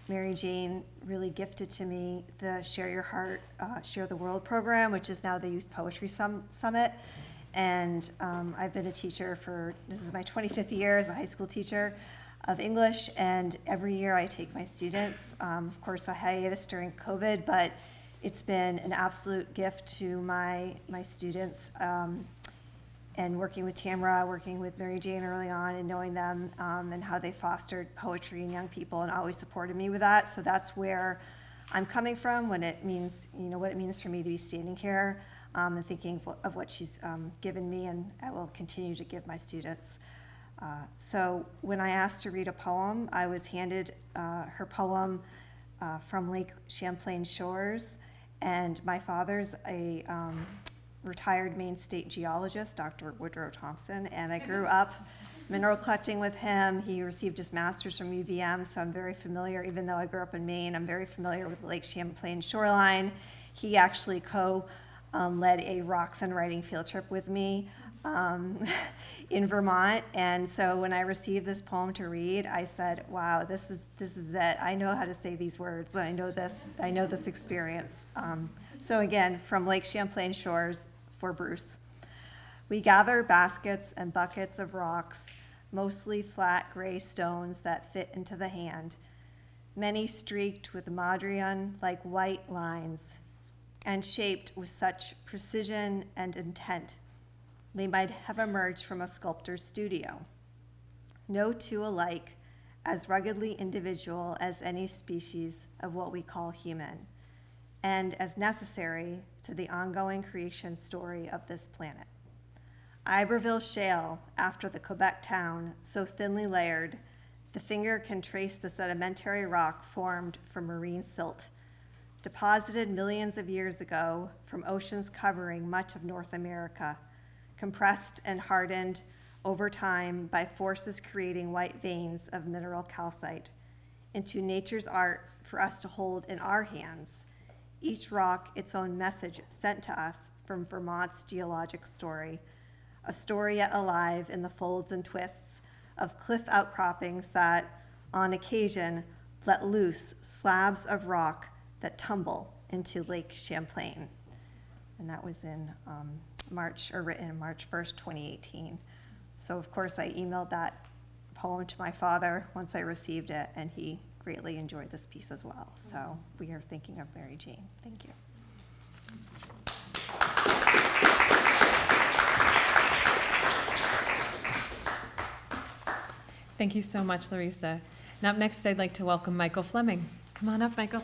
Mary Jane really gifted to me the Share Your Heart, Share the World program, which is now the Youth Poetry Summit. And I've been a teacher this is my 25th year as a high school teacher of English, and every year I take my students. Of course, a hiatus during COVID, but it's been an absolute gift to my students, and working with Tamara, working with Mary Jane early on, and knowing them and how they fostered poetry in young people and always supported me with that. So that's where I'm coming from when it means, what it means for me to be standing here and thinking of what she's given me, and I will continue to give my students. So when I asked to read a poem, I was handed her poem from Lake Champlain Shores. And my father's a retired Maine State geologist, Dr. Woodrow Thompson, and I grew up mineral collecting with him. He received his master's from UVM, so I'm very familiar, even though I grew up in Maine, I'm very familiar with the Lake Champlain shoreline. He actually led a rocks and writing field trip with me in Vermont, and so when I received this poem to read, I said, wow, this is it. I know how to say these words, and I know this experience. So again, from Lake Champlain Shores for Bruce. We gather baskets and buckets of rocks, mostly flat gray stones that fit into the hand, many streaked with madrian-like white lines, and shaped with such precision and intent they might have emerged from a sculptor's studio. No two alike, as ruggedly individual as any species of what we call human, and as necessary to the ongoing creation story of this planet. Iberville Shale, after the Quebec town, so thinly layered, the finger can trace the sedimentary rock formed from marine silt, deposited millions of years ago from oceans covering much of North America, compressed and hardened over time by forces creating white veins of mineral calcite into nature's art for us to hold in our hands, each rock its own message sent to us from Vermont's geologic story, a story yet alive in the folds and twists of cliff outcroppings that, on occasion, let loose slabs of rock that tumble into Lake Champlain. And that was in written March 1st, 2018. So of course I emailed that poem to my father once I received it, and he greatly enjoyed this piece as well. So we are thinking of Mary Jane. Thank you. Thank you so much, Larissa. Now up next, I'd like to welcome Michael Fleming. Come on up, Michael.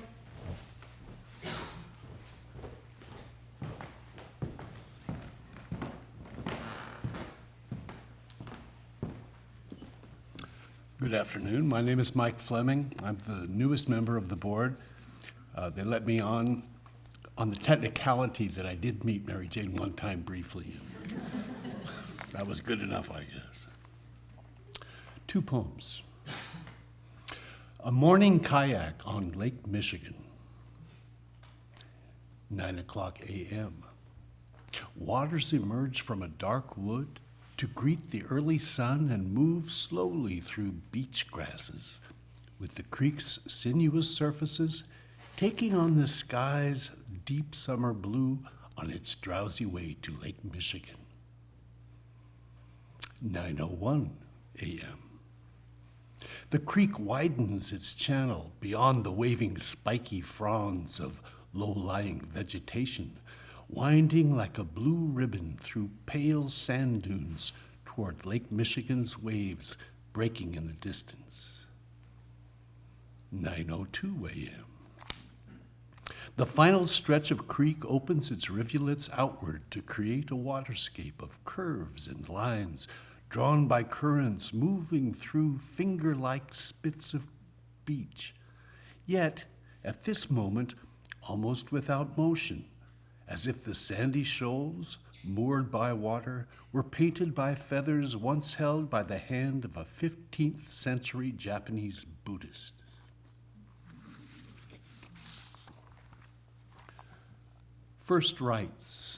Good afternoon. My name is Mike Fleming. I'm the newest member of the board. They let me on the technicality that I did meet Mary Jane one time briefly. That was good enough, I guess. 2 poems. A morning kayak on Lake Michigan. 9:00 a.m. Waters emerge from a dark wood to greet the early sun and move slowly through beach grasses, with the creek's sinuous surfaces taking on the sky's deep summer blue on its drowsy way to Lake Michigan. 9:01 a.m. The creek widens its channel beyond the waving spiky fronds of low-lying vegetation, winding like a blue ribbon through pale sand dunes toward Lake Michigan's waves breaking in the distance. 9:02 a.m. The final stretch of creek opens its rivulets outward to create a waterscape of curves and lines drawn by currents moving through finger-like spits of beach, yet, at this moment, almost without motion, as if the sandy shoals, moored by water, were painted by feathers once held by the hand of a 15th century Japanese Buddhist. First rites.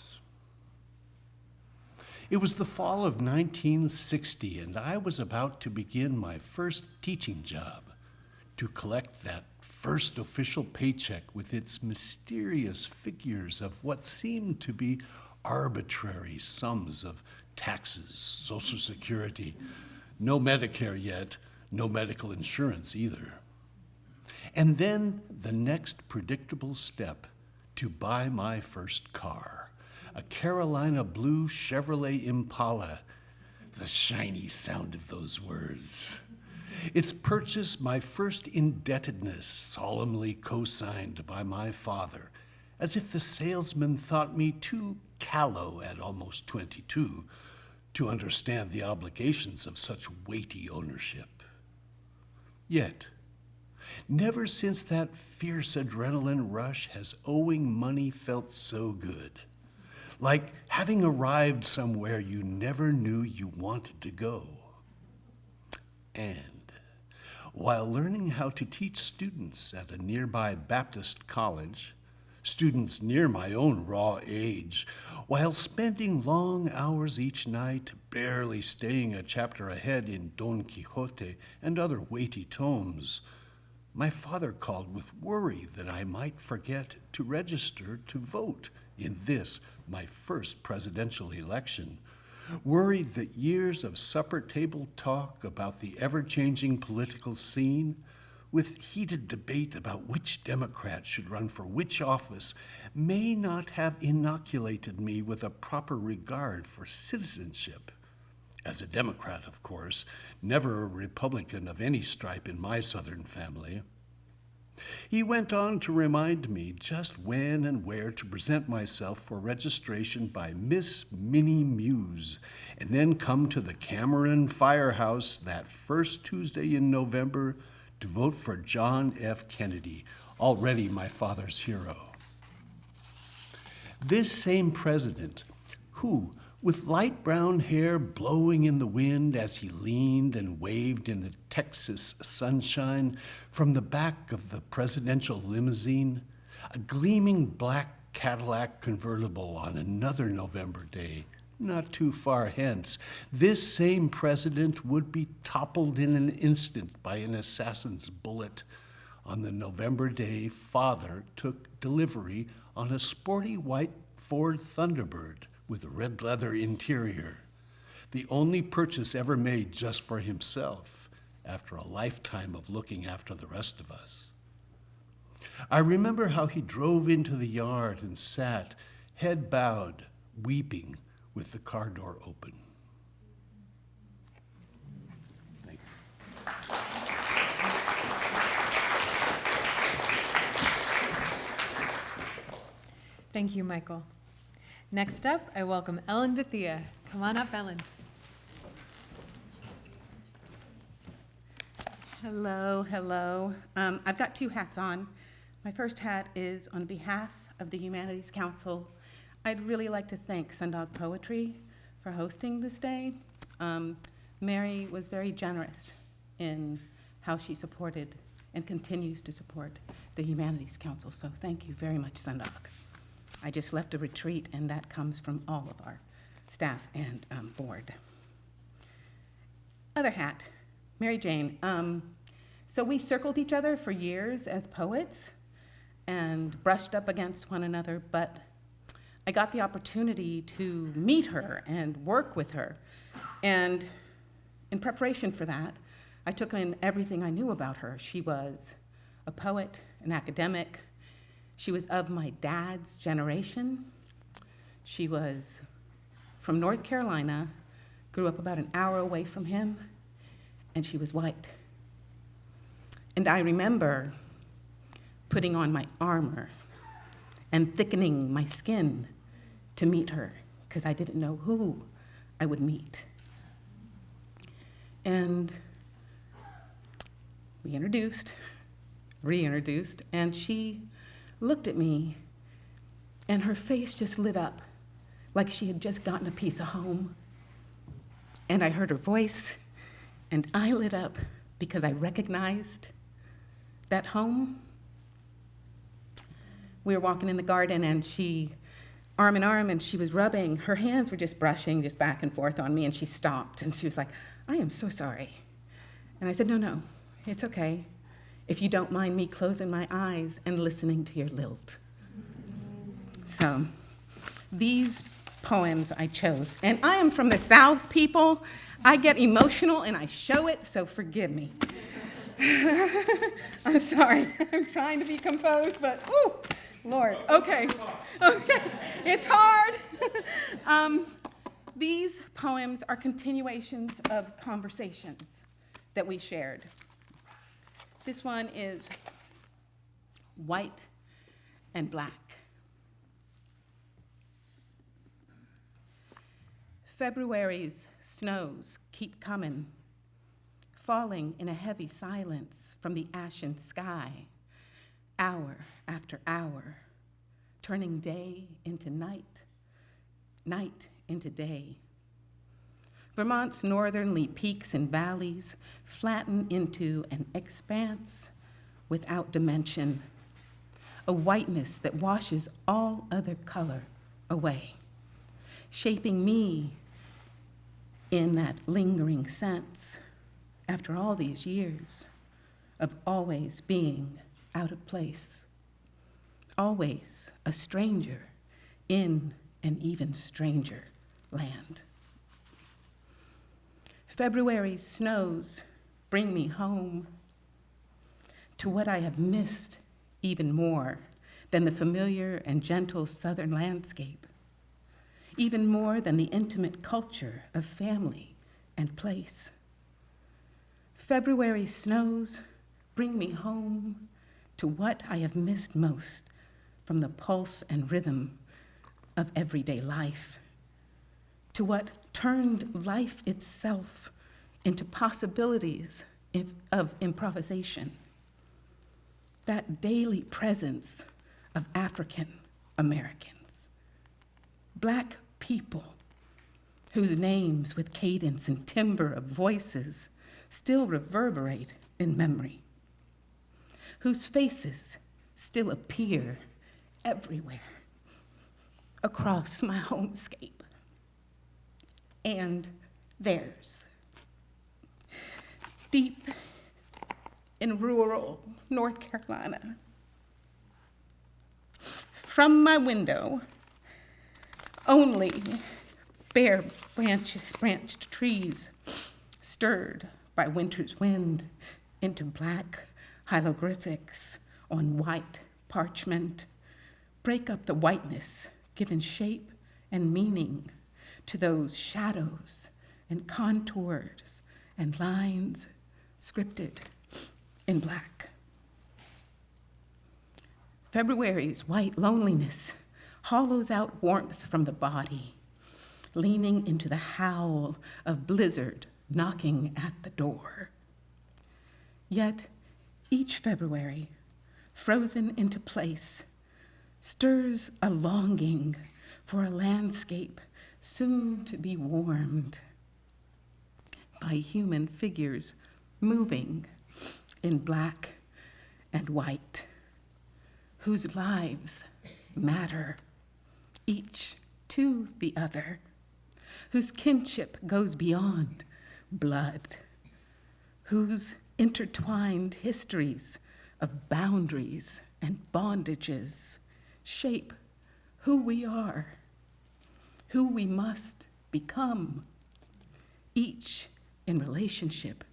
It was the fall of 1960, and I was about to begin my first teaching job, to collect that first official paycheck with its mysterious figures of what seemed to be arbitrary sums of taxes, Social Security, no Medicare yet, no medical insurance either. And then the next predictable step, to buy my first car, a Carolina blue Chevrolet Impala, the shiny sound of those words. Its purchase, my first indebtedness, solemnly co-signed by my father, as if the salesman thought me too callow at almost 22 to understand the obligations of such weighty ownership. Yet, never since that fierce adrenaline rush has owing money felt so good, like having arrived somewhere you never knew you wanted to go. And while learning how to teach students at a nearby Baptist college, students near my own raw age, while spending long hours each night, barely staying a chapter ahead in Don Quixote and other weighty tomes, my father called with worry that I might forget to register to vote in this, my first presidential election, worried that years of supper table talk about the ever-changing political scene, with heated debate about which Democrat should run for which office, may not have inoculated me with a proper regard for citizenship. As a Democrat, of course, never a Republican of any stripe in my Southern family. He went on to remind me just when and where to present myself for registration by Miss Minnie Muse, and then come to the Cameron Firehouse that first Tuesday in November to vote for John F. Kennedy, already my father's hero. This same president, who, with light brown hair blowing in the wind as he leaned and waved in the Texas sunshine from the back of the presidential limousine, a gleaming black Cadillac convertible on another November day, not too far hence, this same president would be toppled in an instant by an assassin's bullet on the November day father took delivery on a sporty white Ford Thunderbird with a red leather interior, the only purchase ever made just for himself after a lifetime of looking after the rest of us. I remember how he drove into the yard and sat, head bowed, weeping, with the car door open. Thank you. Thank you, Michael. Next up, I welcome Ellen Bethia. Come on up, Ellen. Hello, hello. I've got two hats on. My first hat is on behalf of the Humanities Council. I'd really like to thank Sundog Poetry for hosting this day. Mary was very generous in how she supported and continues to support the Humanities Council. So thank you very much, Sundog. I just left a retreat, and that comes from all of our staff and board. Other hat, Mary Jane. So we circled each other for years as poets and brushed up against one another, but I got the opportunity to meet her and work with her. And in preparation for that, I took in everything I knew about her. She was a poet, an academic. She was of my dad's generation. She was from North Carolina, grew up about an hour away from him, and she was white. And I remember putting on my armor and thickening my skin to meet her, because I didn't know who I would meet. And we reintroduced, and she looked at me, and her face just lit up like she had just gotten a piece of home. And I heard her voice, and I lit up because I recognized that home. We were walking in the garden, and she, arm in arm, and she was rubbing, her hands were just brushing just back and forth on me, and she stopped, and she was like, "I am so sorry." And I said, no, it's okay, if you don't mind me closing my eyes and listening to your lilt. So these poems I chose, and I am from the South, people. I get emotional and I show it, so forgive me. I'm sorry, I'm trying to be composed, but ooh, Lord, okay, it's hard. These poems are continuations of conversations that we shared. This one is White and Black. February's snows keep coming, falling in a heavy silence from the ashen sky, hour after hour, turning day into night, night into day. Vermont's northernly peaks and valleys flatten into an expanse without dimension, a whiteness that washes all other color away, shaping me in that lingering sense after all these years of always being out of place, always a stranger in an even stranger land. February's snows bring me home to what I have missed even more than the familiar and gentle southern landscape, even more than the intimate culture of family and place. February snows bring me home to what I have missed most from the pulse and rhythm of everyday life, to what turned life itself into possibilities of improvisation, that daily presence of African Americans, Black people whose names with cadence and timbre of voices still reverberate in memory, whose faces still appear everywhere across my homescape and theirs. Deep in rural North Carolina, from my window, only bare branched trees stirred by winter's wind into black hieroglyphics on white parchment break up the whiteness given shape and meaning to those shadows and contours and lines scripted in black. February's white loneliness hollows out warmth from the body, leaning into the howl of blizzard knocking at the door. Yet each February, frozen into place, stirs a longing for a landscape soon to be warmed by human figures moving in black and white, whose lives matter, each to the other, whose kinship goes beyond blood, whose intertwined histories of boundaries and bondages shape who we are, who we must become, each in relationship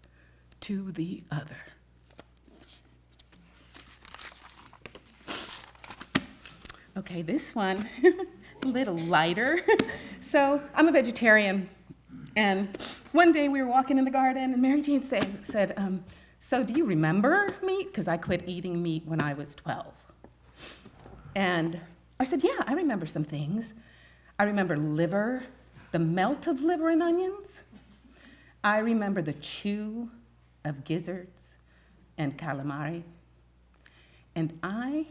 to the other. Okay, this one, a little lighter. So I'm a vegetarian, and one day we were walking in the garden, and Mary Jane said, so do you remember meat? Because I quit eating meat when I was 12. And I said, yeah, I remember some things. I remember liver, the melt of liver and onions. I remember the chew of gizzards and calamari. And I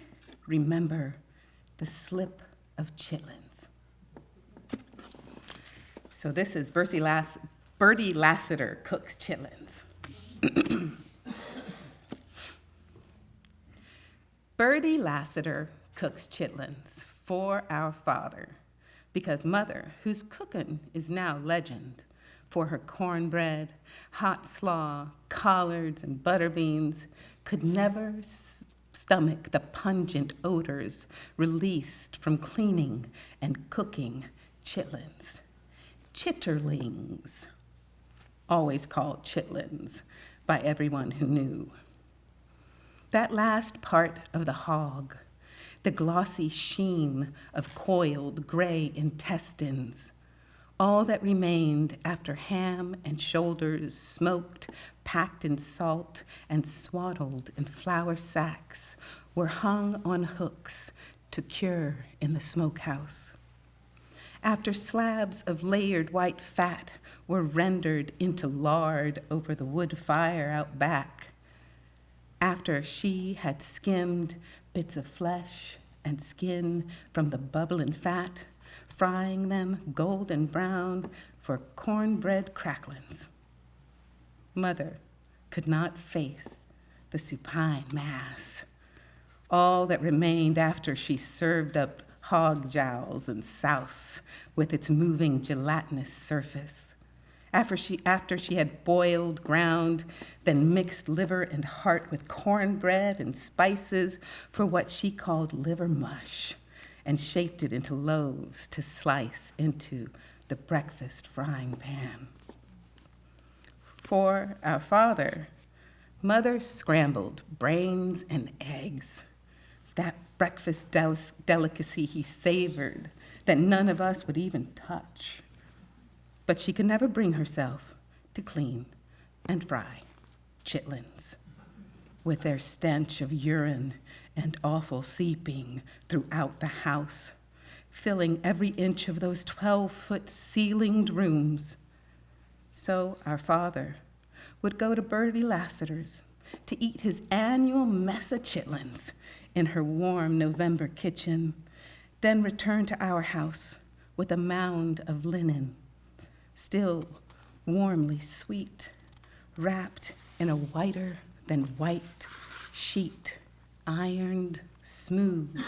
remember the slip of chitlins. So this is Bertie Lassiter cooks chitlins. Bertie Lassiter cooks chitlins for our father, because mother, whose cookin' is now legend, for her cornbread, hot slaw, collards, and butter beans, could never stomach the pungent odors released from cleaning and cooking chitlins. Chitterlings, always called chitlins by everyone who knew. That last part of the hog, the glossy sheen of coiled gray intestines, all that remained after ham and shoulders smoked, packed in salt, and swaddled in flour sacks, were hung on hooks to cure in the smokehouse. After slabs of layered white fat were rendered into lard over the wood fire out back, after she had skimmed bits of flesh and skin from the bubbling fat, frying them golden brown for cornbread cracklins. Mother could not face the supine mass, all that remained after she served up hog jowls and souse with its moving gelatinous surface. After she had boiled, ground, then mixed liver and heart with cornbread and spices for what she called liver mush, and shaped it into loaves to slice into the breakfast frying pan. For our father, mother scrambled brains and eggs, that breakfast delicacy he savored that none of us would even touch. But she could never bring herself to clean and fry chitlins, with their stench of urine and awful seeping throughout the house, filling every inch of those 12-foot ceilinged rooms. So our father would go to Bertie Lassiter's to eat his annual mess of chitlins in her warm November kitchen, then return to our house with a mound of linen, still warmly sweet, wrapped in a whiter than white sheet, ironed smooth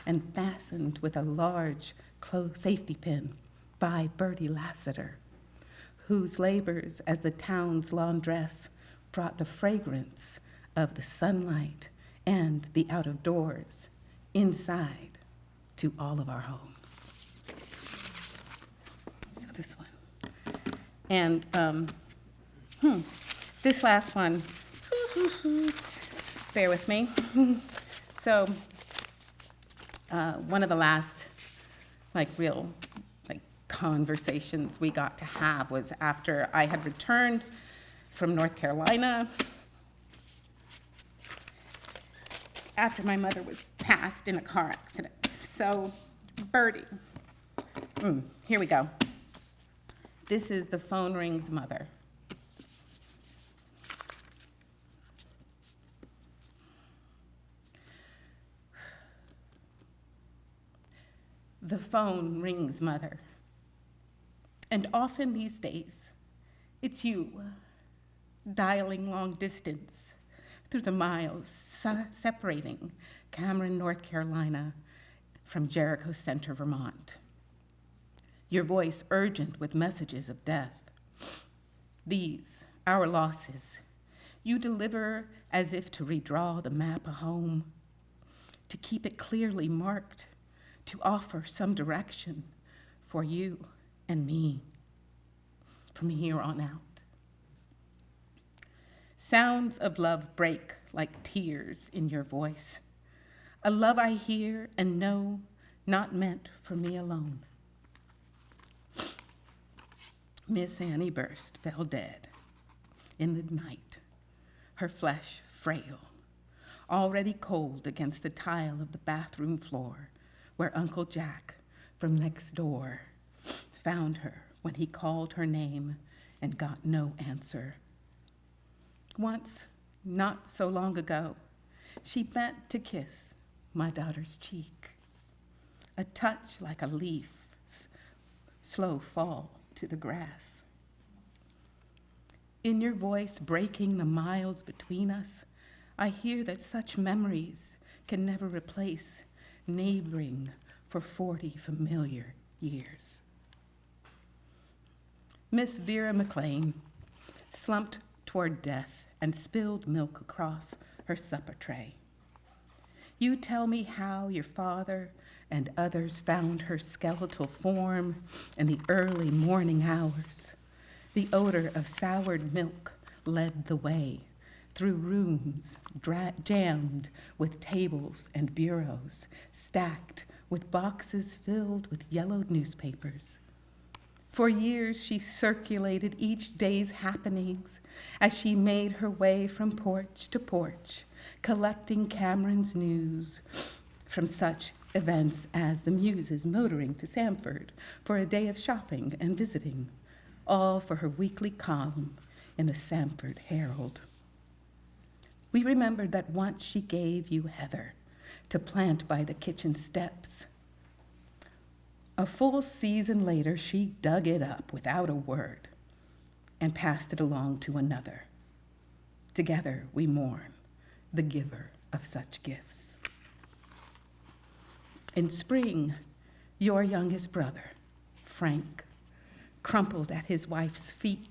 and fastened with a large safety pin by Bertie Lassiter, whose labors as the town's laundress brought the fragrance of the sunlight and the out of doors inside to all of our home. So this one. And this last one, bear with me. So one of the last real conversations we got to have was after I had returned from North Carolina, after my mother was passed in a car accident. So Bertie, here we go. This is the phone ring's mother. The phone rings, mother. And often these days, it's you, dialing long distance through the miles separating Cameron, North Carolina from Jericho Center, Vermont. Your voice urgent with messages of death. These, our losses, you deliver as if to redraw the map of home, to keep it clearly marked, to offer some direction for you and me from here on out. Sounds of love break like tears in your voice, a love I hear and know not meant for me alone. Miss Annie Burst fell dead in the night, her flesh frail, already cold against the tile of the bathroom floor where Uncle Jack from next door found her when he called her name and got no answer. Once, not so long ago, she bent to kiss my daughter's cheek, a touch like a leaf's slow fall to the grass. In your voice breaking the miles between us, I hear that such memories can never replace neighboring for 40 familiar years. Miss Vera McLean slumped toward death and spilled milk across her supper tray. You tell me how your father and others found her skeletal form in the early morning hours. The odor of soured milk led the way through rooms jammed with tables and bureaus, stacked with boxes filled with yellowed newspapers. For years, she circulated each day's happenings as she made her way from porch to porch, collecting Cameron's news from such events as the Muses motoring to Sanford for a day of shopping and visiting, all for her weekly column in the Sanford Herald. We remembered that once she gave you heather to plant by the kitchen steps. A full season later, she dug it up without a word and passed it along to another. Together we mourn the giver of such gifts. In spring, your youngest brother, Frank, crumpled at his wife's feet,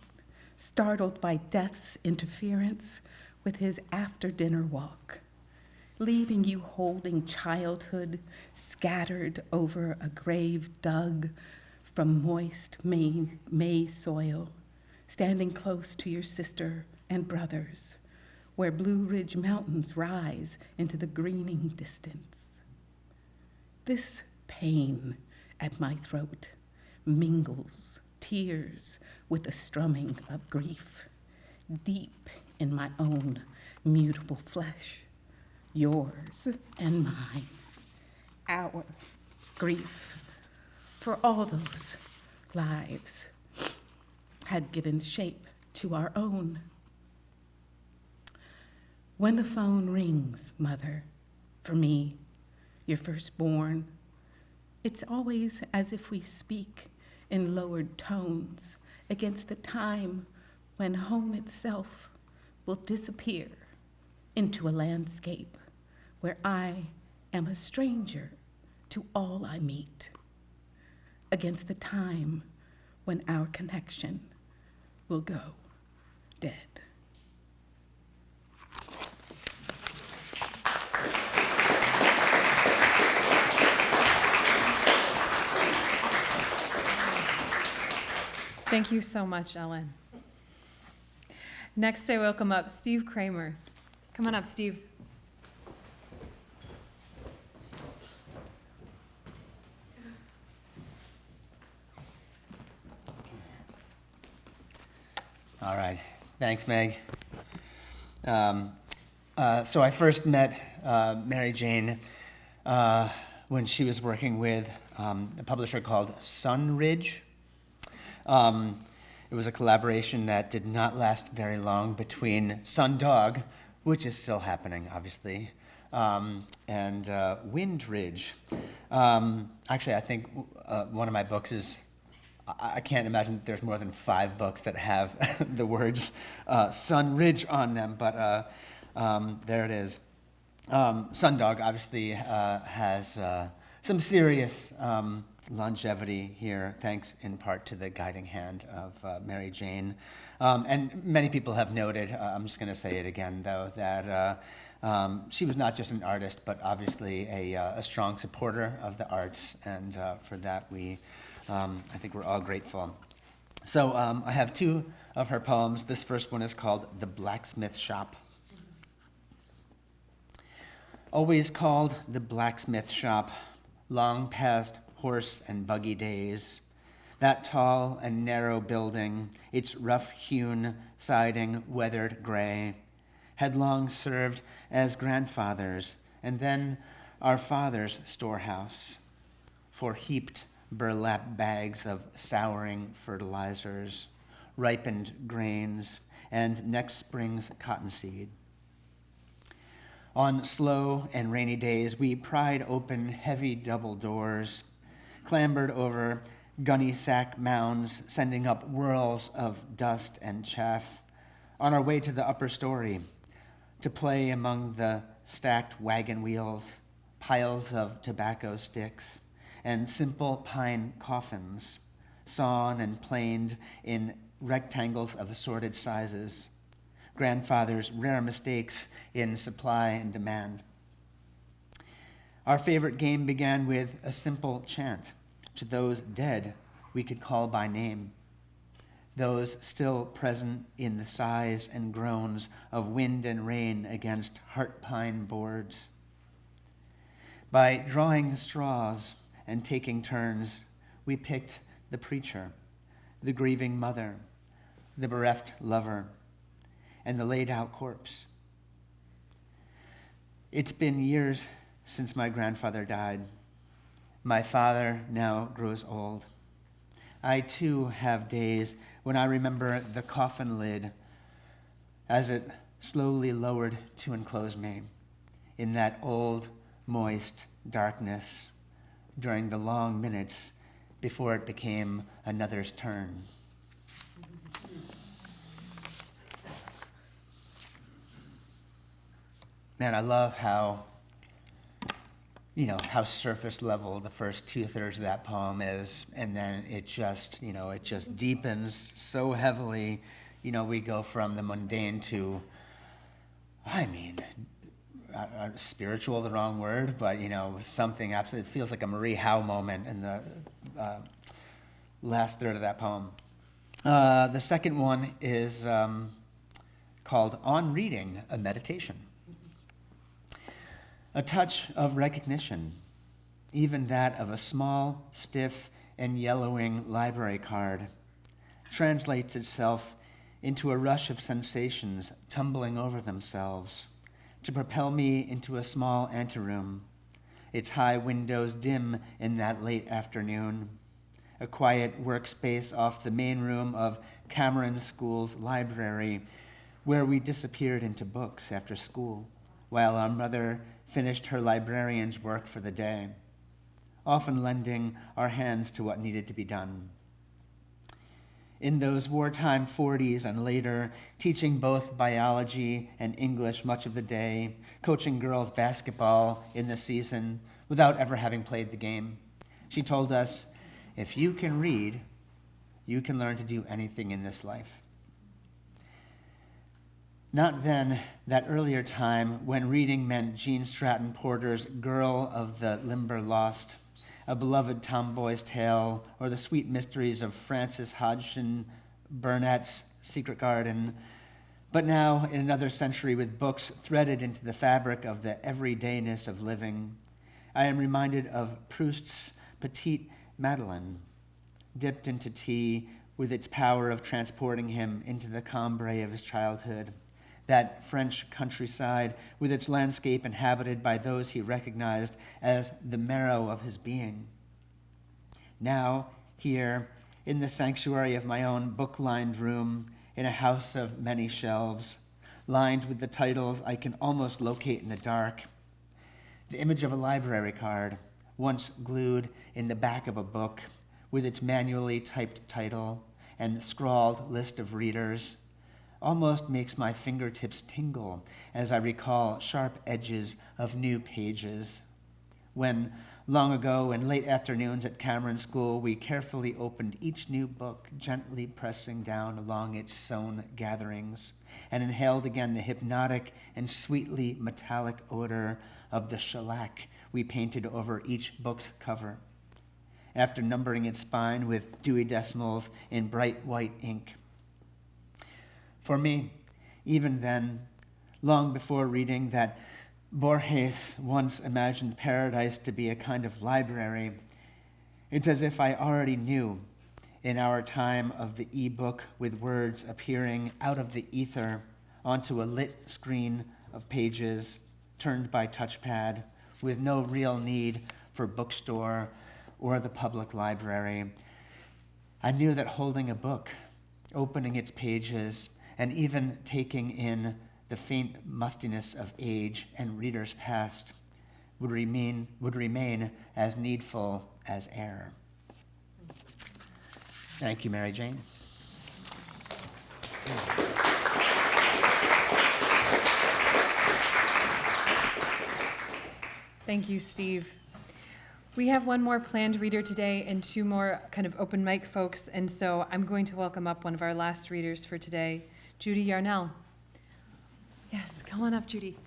startled by death's interference with his after-dinner walk, leaving you holding childhood scattered over a grave dug from moist May soil, standing close to your sister and brothers, where Blue Ridge Mountains rise into the greening distance. This pain at my throat mingles tears with the strumming of grief, deep in my own mutable flesh, yours and mine, our grief for all those lives had given shape to our own. When the phone rings, Mother, for me, your firstborn, it's always as if we speak in lowered tones against the time when home itself will disappear into a landscape where I am a stranger to all I meet, against the time when our connection will go dead. Thank you so much, Ellen. Next, I welcome up Steve Kramer. Come on up, Steve. All right. Thanks, Meg. So I first met Mary Jane when she was working with a publisher called Sunridge. It was a collaboration that did not last very long between Sundog, which is still happening, obviously, and Windridge. Actually, I think one of my books is, I can't imagine that there's more than 5 books that have the words Sunridge on them, but There it is. Sundog obviously has some serious longevity here, thanks in part to the guiding hand of Mary Jane. And many people have noted, I'm just going to say it again though, that she was not just an artist, but obviously a strong supporter of the arts, and for that I think we're all grateful. So I have two of her poems. This first one is called The Blacksmith Shop. Always called the blacksmith shop, long past horse and buggy days. That tall and narrow building, its rough-hewn siding weathered gray, had long served as grandfather's and then our father's storehouse for heaped burlap bags of souring fertilizers, ripened grains, and next spring's cottonseed. On slow and rainy days, we pried open heavy double doors, clambered over gunny sack mounds, sending up whirls of dust and chaff, on our way to the upper story, to play among the stacked wagon wheels, piles of tobacco sticks, and simple pine coffins, sawn and planed in rectangles of assorted sizes, grandfather's rare mistakes in supply and demand. Our favorite game began with a simple chant to those dead we could call by name, those still present in the sighs and groans of wind and rain against heart pine boards. By drawing straws and taking turns, we picked the preacher, the grieving mother, the bereft lover, and the laid-out corpse. It's been years since my grandfather died. My father now grows old. I, too, have days when I remember the coffin lid as it slowly lowered to enclose me in that old, moist darkness during the long minutes before it became another's turn. Man, I love how surface level the first 2/3 of that poem is, and then it just deepens so heavily. We go from the mundane to, spiritual, the wrong word, but something absolutely, it feels like a Marie Howe moment in the last third of that poem. The second one is called On Reading, a Meditation. A touch of recognition, even that of a small, stiff, and yellowing library card, translates itself into a rush of sensations tumbling over themselves to propel me into a small anteroom, its high windows dim in that late afternoon, a quiet workspace off the main room of Cameron School's library, where we disappeared into books after school, while our mother finished her librarian's work for the day, often lending our hands to what needed to be done. In those wartime 40s and later, teaching both biology and English much of the day, coaching girls basketball in the season without ever having played the game, she told us, if you can read, you can learn to do anything in this life. Not then, that earlier time when reading meant Gene Stratton Porter's Girl of the Limber Lost, a beloved tomboy's tale, or the sweet mysteries of Frances Hodgson Burnett's Secret Garden, but now in another century with books threaded into the fabric of the everydayness of living, I am reminded of Proust's Petite Madeleine, dipped into tea with its power of transporting him into the Cambrai of his childhood, that French countryside with its landscape inhabited by those he recognized as the marrow of his being. Now, here, in the sanctuary of my own book-lined room, in a house of many shelves, lined with the titles I can almost locate in the dark, the image of a library card, once glued in the back of a book, with its manually typed title and scrawled list of readers, almost makes my fingertips tingle as I recall sharp edges of new pages. When, long ago, in late afternoons at Cameron School, we carefully opened each new book, gently pressing down along its sewn gatherings, and inhaled again the hypnotic and sweetly metallic odor of the shellac we painted over each book's cover. After numbering its spine with Dewey Decimals in bright white ink. For me, even then, long before reading that Borges once imagined paradise to be a kind of library, it's as if I already knew, in our time of the e-book with words appearing out of the ether onto a lit screen of pages turned by touchpad with no real need for bookstore or the public library, I knew that holding a book, opening its pages, and even taking in the faint mustiness of age and readers past would remain as needful as air. Thank you, Mary Jane. Thank you, Steve. We have one more planned reader today and two more kind of open mic folks, and so I'm going to welcome up one of our last readers for today, Judy Yarnell. Yes, come on up, Judy.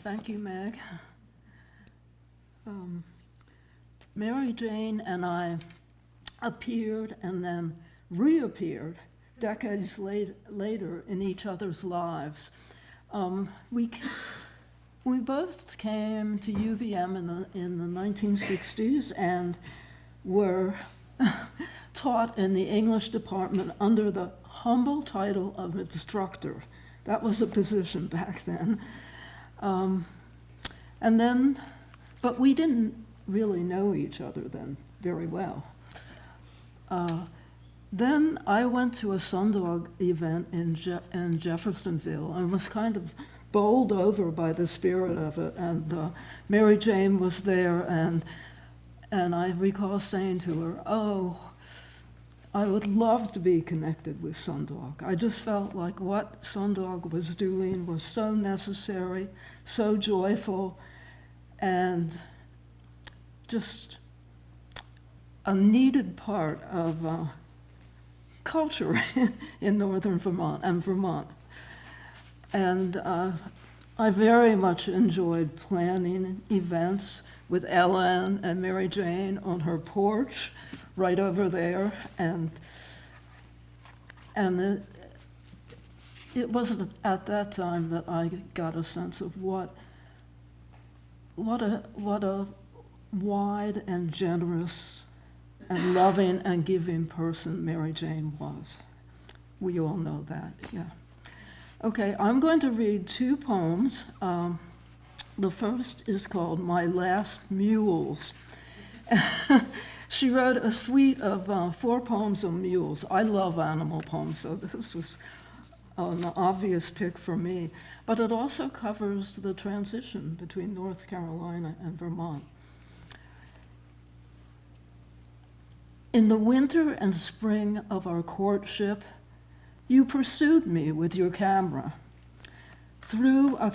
Thank you, Meg. Mary Jane and I appeared and then reappeared decades later in each other's lives. We both came to UVM in the 1960s and were taught in the English department under the humble title of instructor. That was a position back then. But we didn't really know each other then very well. Then I went to a Sundog event in Jeffersonville and was kind of bowled over by the spirit of it. And Mary Jane was there, and I recall saying to her, "Oh, I would love to be connected with Sundog." I just felt like what Sundog was doing was so necessary, so joyful, and just a needed part of culture in northern Vermont and Vermont. And I very much enjoyed planning events with Ellen and Mary Jane on her porch right over there. And it was at that time that I got a sense of what a wide and generous and loving and giving person Mary Jane was. We all know that, yeah. Okay, I'm going to read two poems. The first is called My Last Mules. She wrote a suite of 4 poems on mules. I love animal poems, so this was an obvious pick for me. But it also covers the transition between North Carolina and Vermont. In the winter and spring of our courtship, you pursued me with your camera through a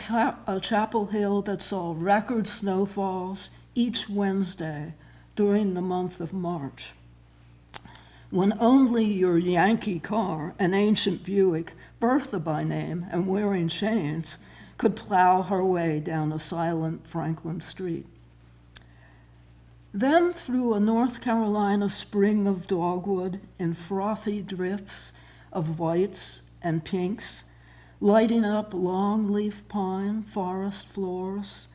Chapel Hill that saw record snowfalls each Wednesday during the month of March, when only your Yankee car, an ancient Buick, Bertha by name and wearing chains, could plow her way down a silent Franklin Street. Then through a North Carolina spring of dogwood in frothy drifts of whites and pinks, lighting up longleaf pine forest floors,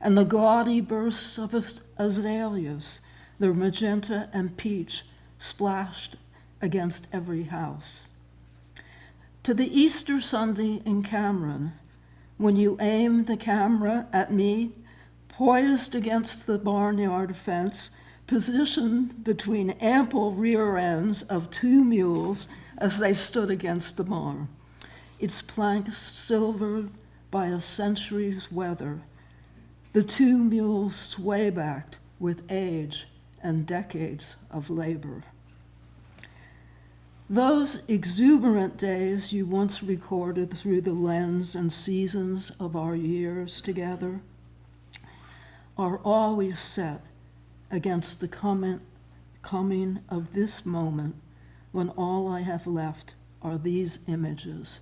and the gaudy bursts of azaleas, their magenta and peach splashed against every house. To the Easter Sunday in Cameron, when you aimed the camera at me, poised against the barnyard fence, positioned between ample rear ends of 2 mules as they stood against the barn, its planks silvered by a century's weather, The two mules sway back with age and decades of labor. Those exuberant days you once recorded through the lens and seasons of our years together are always set against the coming of this moment when all I have left are these images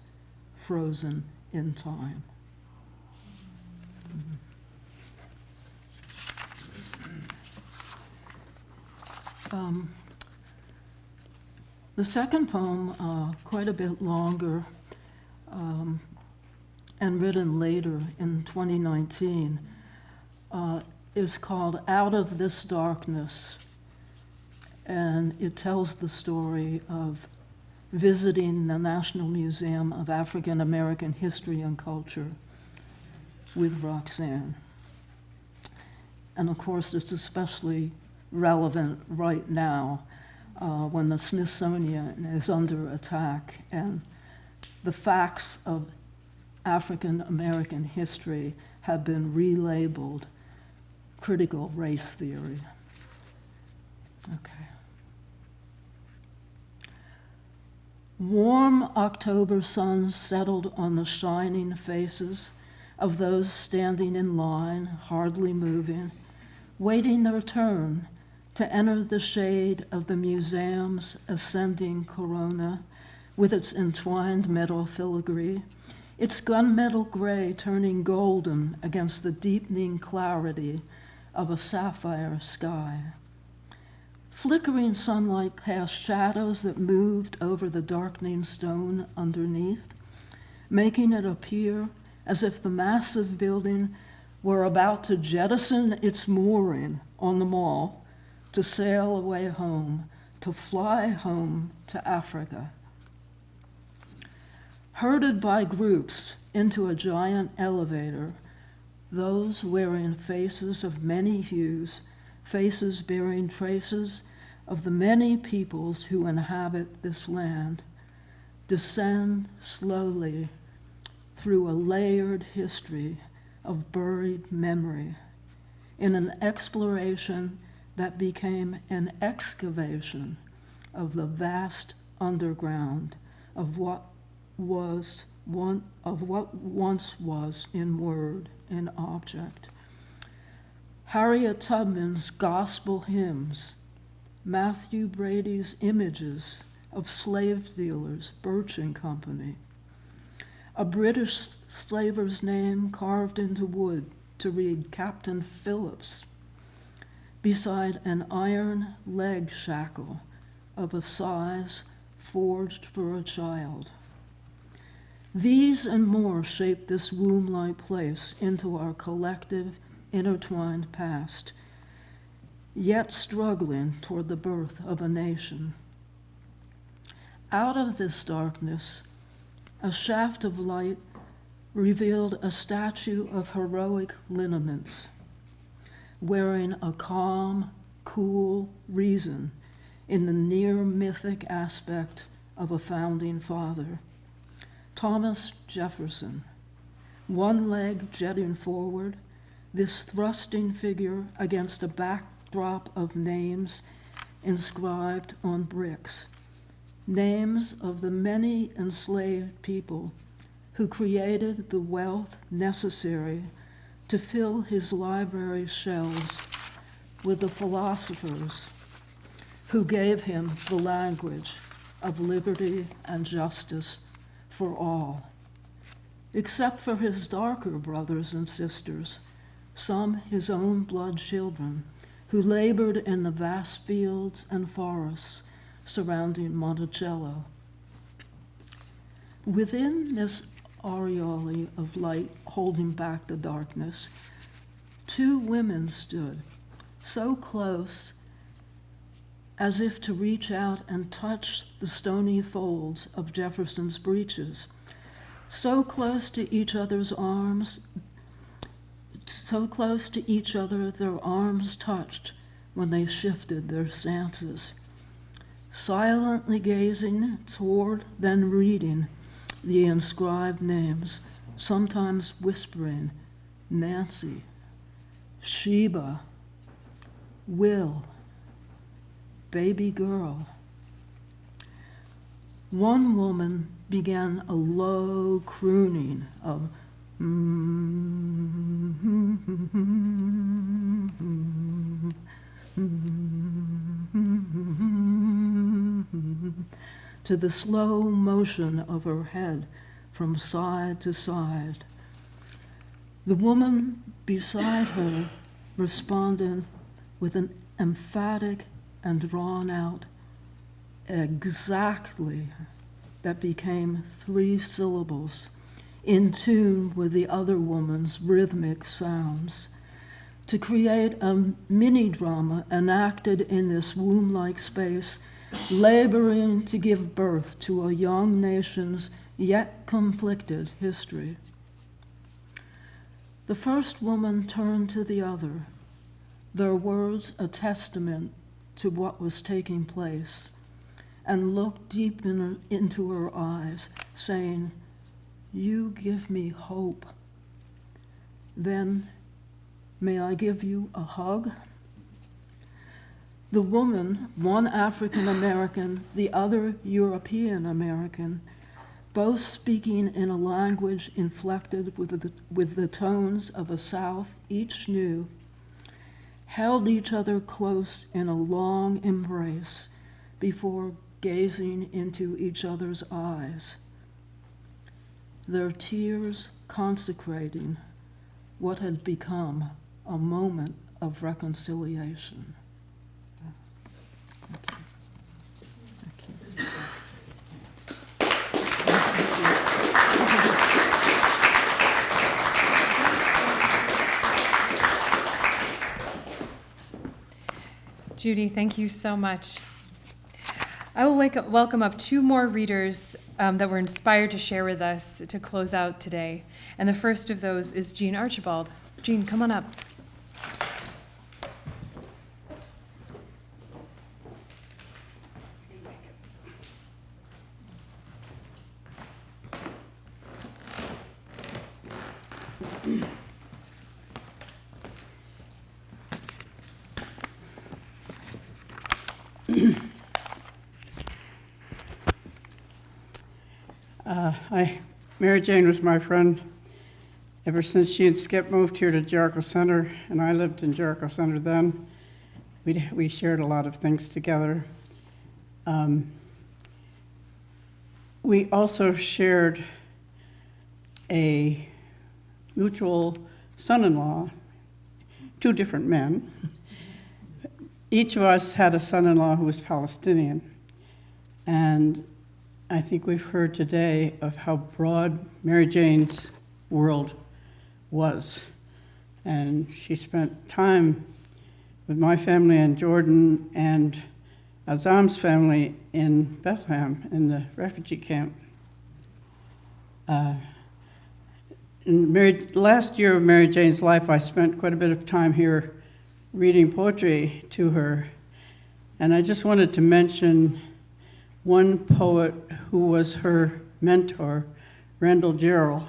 frozen in time. The second poem, quite a bit longer, and written later in 2019, is called Out of This Darkness, and it tells the story of visiting the National Museum of African American History and Culture with Roxanne. And of course, it's especially relevant right now when the Smithsonian is under attack and the facts of African American history have been relabeled critical race theory. Okay. Warm October sun settled on the shining faces of those standing in line, hardly moving, waiting their turn to enter the shade of the museum's ascending corona with its entwined metal filigree, its gunmetal gray turning golden against the deepening clarity of a sapphire sky. Flickering sunlight cast shadows that moved over the darkening stone underneath, making it appear as if the massive building were about to jettison its mooring on the mall to sail away home, to fly home to Africa. Herded by groups into a giant elevator, those wearing faces of many hues, faces bearing traces of the many peoples who inhabit this land, descend slowly through a layered history of buried memory in an exploration that became an excavation of the vast underground of what once was in word and object. Harriet Tubman's gospel hymns, Matthew Brady's images of slave dealers, Birch and Company, a British slaver's name carved into wood to read Captain Phillips, beside an iron leg shackle of a size forged for a child. These and more shape this womb-like place into our collective, intertwined past, yet struggling toward the birth of a nation. Out of this darkness, a shaft of light revealed a statue of heroic lineaments, wearing a calm, cool reason in the near mythic aspect of a founding father. Thomas Jefferson, one leg jetting forward, this thrusting figure against a backdrop of names inscribed on bricks, names of the many enslaved people who created the wealth necessary to fill his library shelves with the philosophers who gave him the language of liberty and justice for all, except for his darker brothers and sisters, some his own blood children, who labored in the vast fields and forests surrounding Monticello. Within this aureole of light holding back the darkness, two women stood, so close as if to reach out and touch the stony folds of Jefferson's breeches, so close to each other's arms, so close to each other their arms touched when they shifted their stances, silently gazing toward, then reading the inscribed names, sometimes whispering, Nancy, Sheba, Will, baby girl. One woman began a low crooning of to the slow motion of her head from side to side. The woman beside her responded with an emphatic and drawn-out exactly that became 3 syllables, in tune with the other woman's rhythmic sounds, to create a mini-drama enacted in this womb-like space, laboring to give birth to a young nation's yet conflicted history. The first woman turned to the other, their words a testament to what was taking place, and looked deep into her eyes, saying, "You give me hope. Then, may I give you a hug?" The woman, one African American, the other European American, both speaking in a language inflected with the tones of a South each knew, held each other close in a long embrace before gazing into each other's eyes, their tears consecrating what had become a moment of reconciliation. Judy, thank you so much. I will welcome up 2 more readers that were inspired to share with us to close out today. And the first of those is Jean Archibald. Jean, come on up. Mary Jane was my friend ever since she and Skip moved here to Jericho Center, and I lived in Jericho Center then. We shared a lot of things together. We also shared a mutual son-in-law, 2 different men. Each of us had a son-in-law who was Palestinian, and I think we've heard today of how broad Mary Jane's world was. And she spent time with my family in Jordan and Azam's family in Bethlehem in the refugee camp. Last year of Mary Jane's life, I spent quite a bit of time here reading poetry to her. And I just wanted to mention one poet who was her mentor, Randall Jarrell.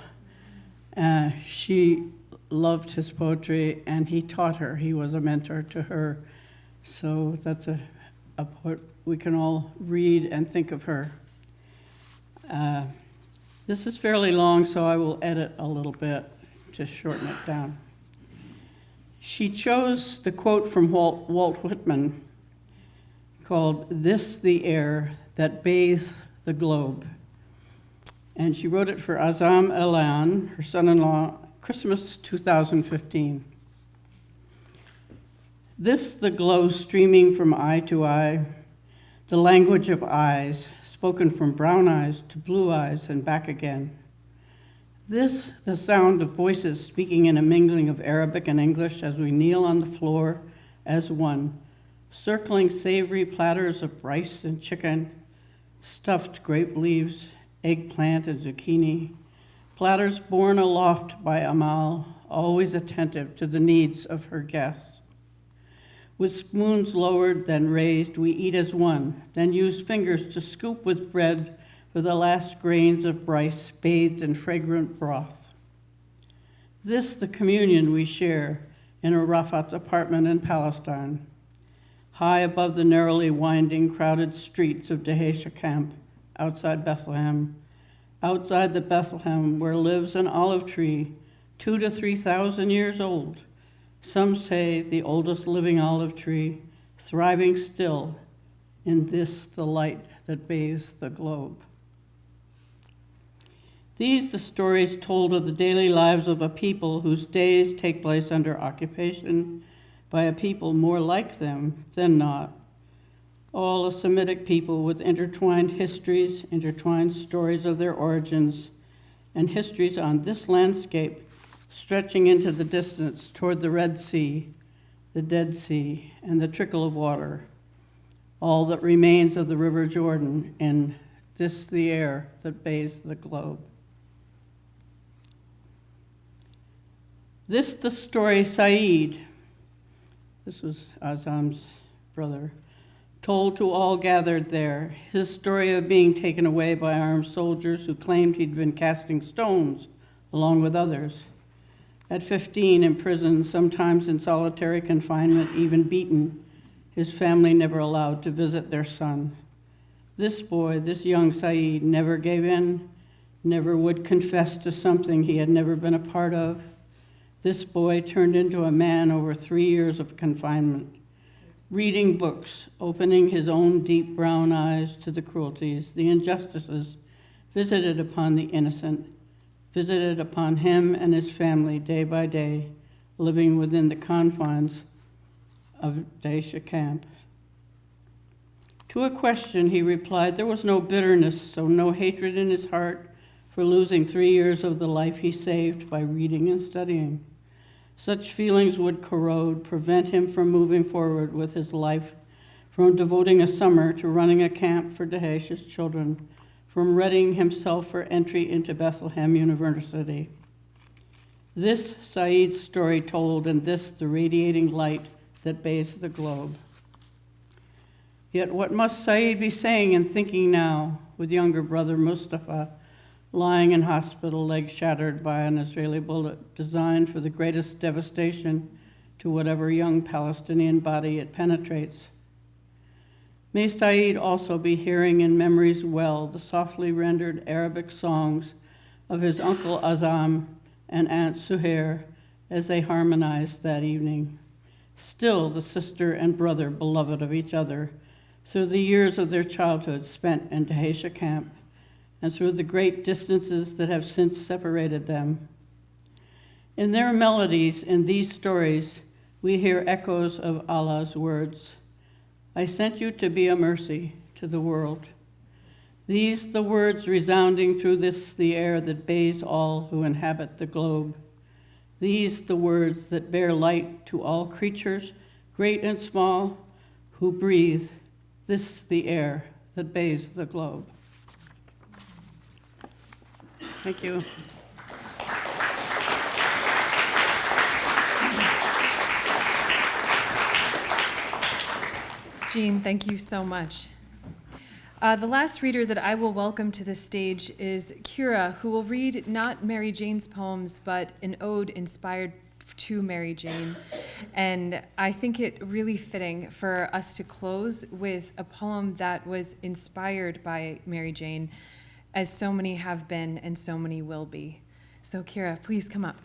She loved his poetry, and he taught her. He was a mentor to her. So that's a poet we can all read and think of her. This is fairly long, so I will edit a little bit to shorten it down. She chose the quote from Walt Whitman called "This the Air That Bathes the Globe." And she wrote it for Azam Elan, her son-in-law, Christmas 2015. This the glow streaming from eye to eye, the language of eyes, spoken from brown eyes to blue eyes and back again. This the sound of voices speaking in a mingling of Arabic and English as we kneel on the floor as one, circling savory platters of rice and chicken, stuffed grape leaves, eggplant and zucchini, platters borne aloft by Amal, always attentive to the needs of her guests. With spoons lowered, then raised, we eat as one, then use fingers to scoop with bread for the last grains of rice bathed in fragrant broth. This the communion we share, in Arafat's apartment in Palestine, high above the narrowly winding, crowded streets of Dheisheh camp outside Bethlehem, outside the Bethlehem where lives an olive tree 2,000 to 3,000 years old. Some say the oldest living olive tree, thriving still in this, the light that bathes the globe. These the stories told of the daily lives of a people whose days take place under occupation by a people more like them than not. All a Semitic people with intertwined histories, intertwined stories of their origins, and histories on this landscape stretching into the distance toward the Red Sea, the Dead Sea, and the trickle of water, all that remains of the River Jordan in this the air that bathes the globe. This the story Saeed, this was Azam's brother, told to all gathered there, his story of being taken away by armed soldiers who claimed he'd been casting stones along with others. At 15, in prison, sometimes in solitary confinement, even beaten, his family never allowed to visit their son. This boy, this young Saeed, never gave in, never would confess to something he had never been a part of. This boy turned into a man over 3 years of confinement, reading books, opening his own deep brown eyes to the cruelties, the injustices visited upon the innocent, visited upon him and his family day by day, living within the confines of Dheisheh camp. To a question, he replied there was no bitterness, so no hatred in his heart for losing 3 years of the life he saved by reading and studying. Such feelings would corrode, prevent him from moving forward with his life, from devoting a summer to running a camp for Dheisheh's children, from readying himself for entry into Bethlehem University. This Saeed's story told, and this the radiating light that bathes the globe. Yet what must Saeed be saying and thinking now, with younger brother Mustafa lying in hospital, leg shattered by an Israeli bullet designed for the greatest devastation to whatever young Palestinian body it penetrates? May Saeed also be hearing in memories well the softly rendered Arabic songs of his uncle Azam and Aunt Suhair as they harmonized that evening. Still the sister and brother beloved of each other through the years of their childhood spent in Dheisheh camp and through the great distances that have since separated them. In their melodies, in these stories, we hear echoes of Allah's words, I sent you to be a mercy to the world. These the words resounding through this the air that bathes all who inhabit the globe. These the words that bear light to all creatures, great and small, who breathe this the air that bathes the globe. Thank you. Jean, thank you so much. The last reader that I will welcome to the stage is Kira, who will read not Mary Jane's poems, but an ode inspired to Mary Jane. And I think it really fitting for us to close with a poem that was inspired by Mary Jane, as so many have been and so many will be. So Kira, please come up.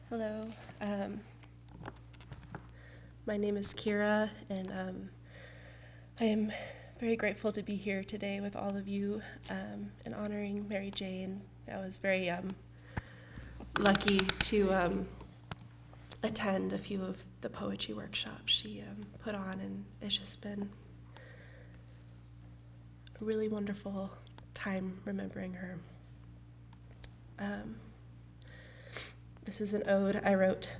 Hello, my name is Kira, and I am very grateful to be here today with all of you and honoring Mary Jane. I was very lucky to attend a few of the poetry workshops she put on, and it's just been a really wonderful time remembering her. This is an ode I wrote.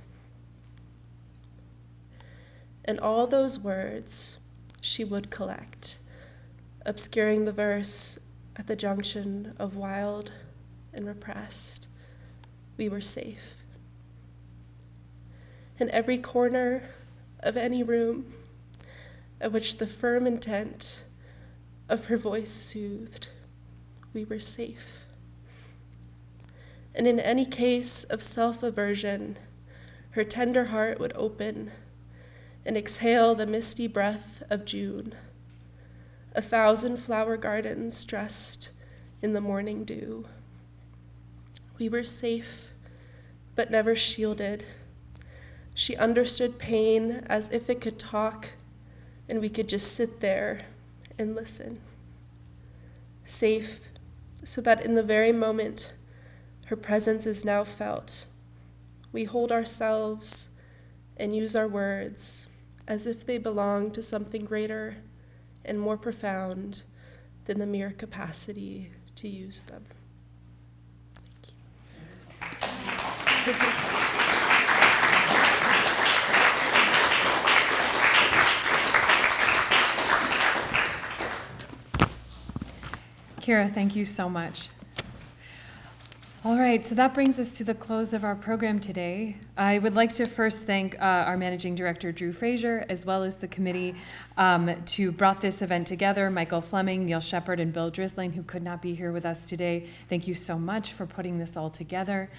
And all those words she would collect, obscuring the verse at the junction of wild and repressed. We were safe. In every corner of any room at which the firm intent of her voice soothed. We were safe. And in any case of self-aversion, her tender heart would open and exhale the misty breath of June, 1,000 flower gardens dressed in the morning dew. We were safe, but never shielded. She understood pain as if it could talk, and we could just sit there and listen. Safe, so that in the very moment her presence is now felt, we hold ourselves and use our words as if they belong to something greater and more profound than the mere capacity to use them. Thank you. Kira, thank you so much. All right, so that brings us to the close of our program today. I would like to first thank our Managing Director, Drew Frazier, as well as the committee who brought this event together, Michael Fleming, Neil Shepard, and Bill Drisling, who could not be here with us today. Thank you so much for putting this all together.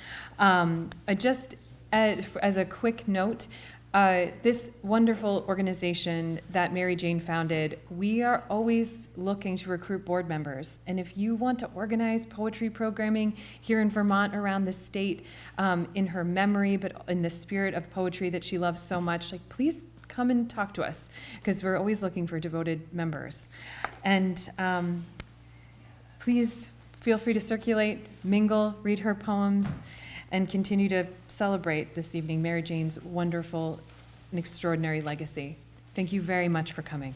Just as a quick note, this wonderful organization that Mary Jane founded, we are always looking to recruit board members. And if you want to organize poetry programming here in Vermont, around the state, in her memory, but in the spirit of poetry that she loves so much, like, please come and talk to us, because we're always looking for devoted members. And please feel free to circulate, mingle, read her poems, and continue to celebrate this evening Mary Jane's wonderful and extraordinary legacy. Thank you very much for coming.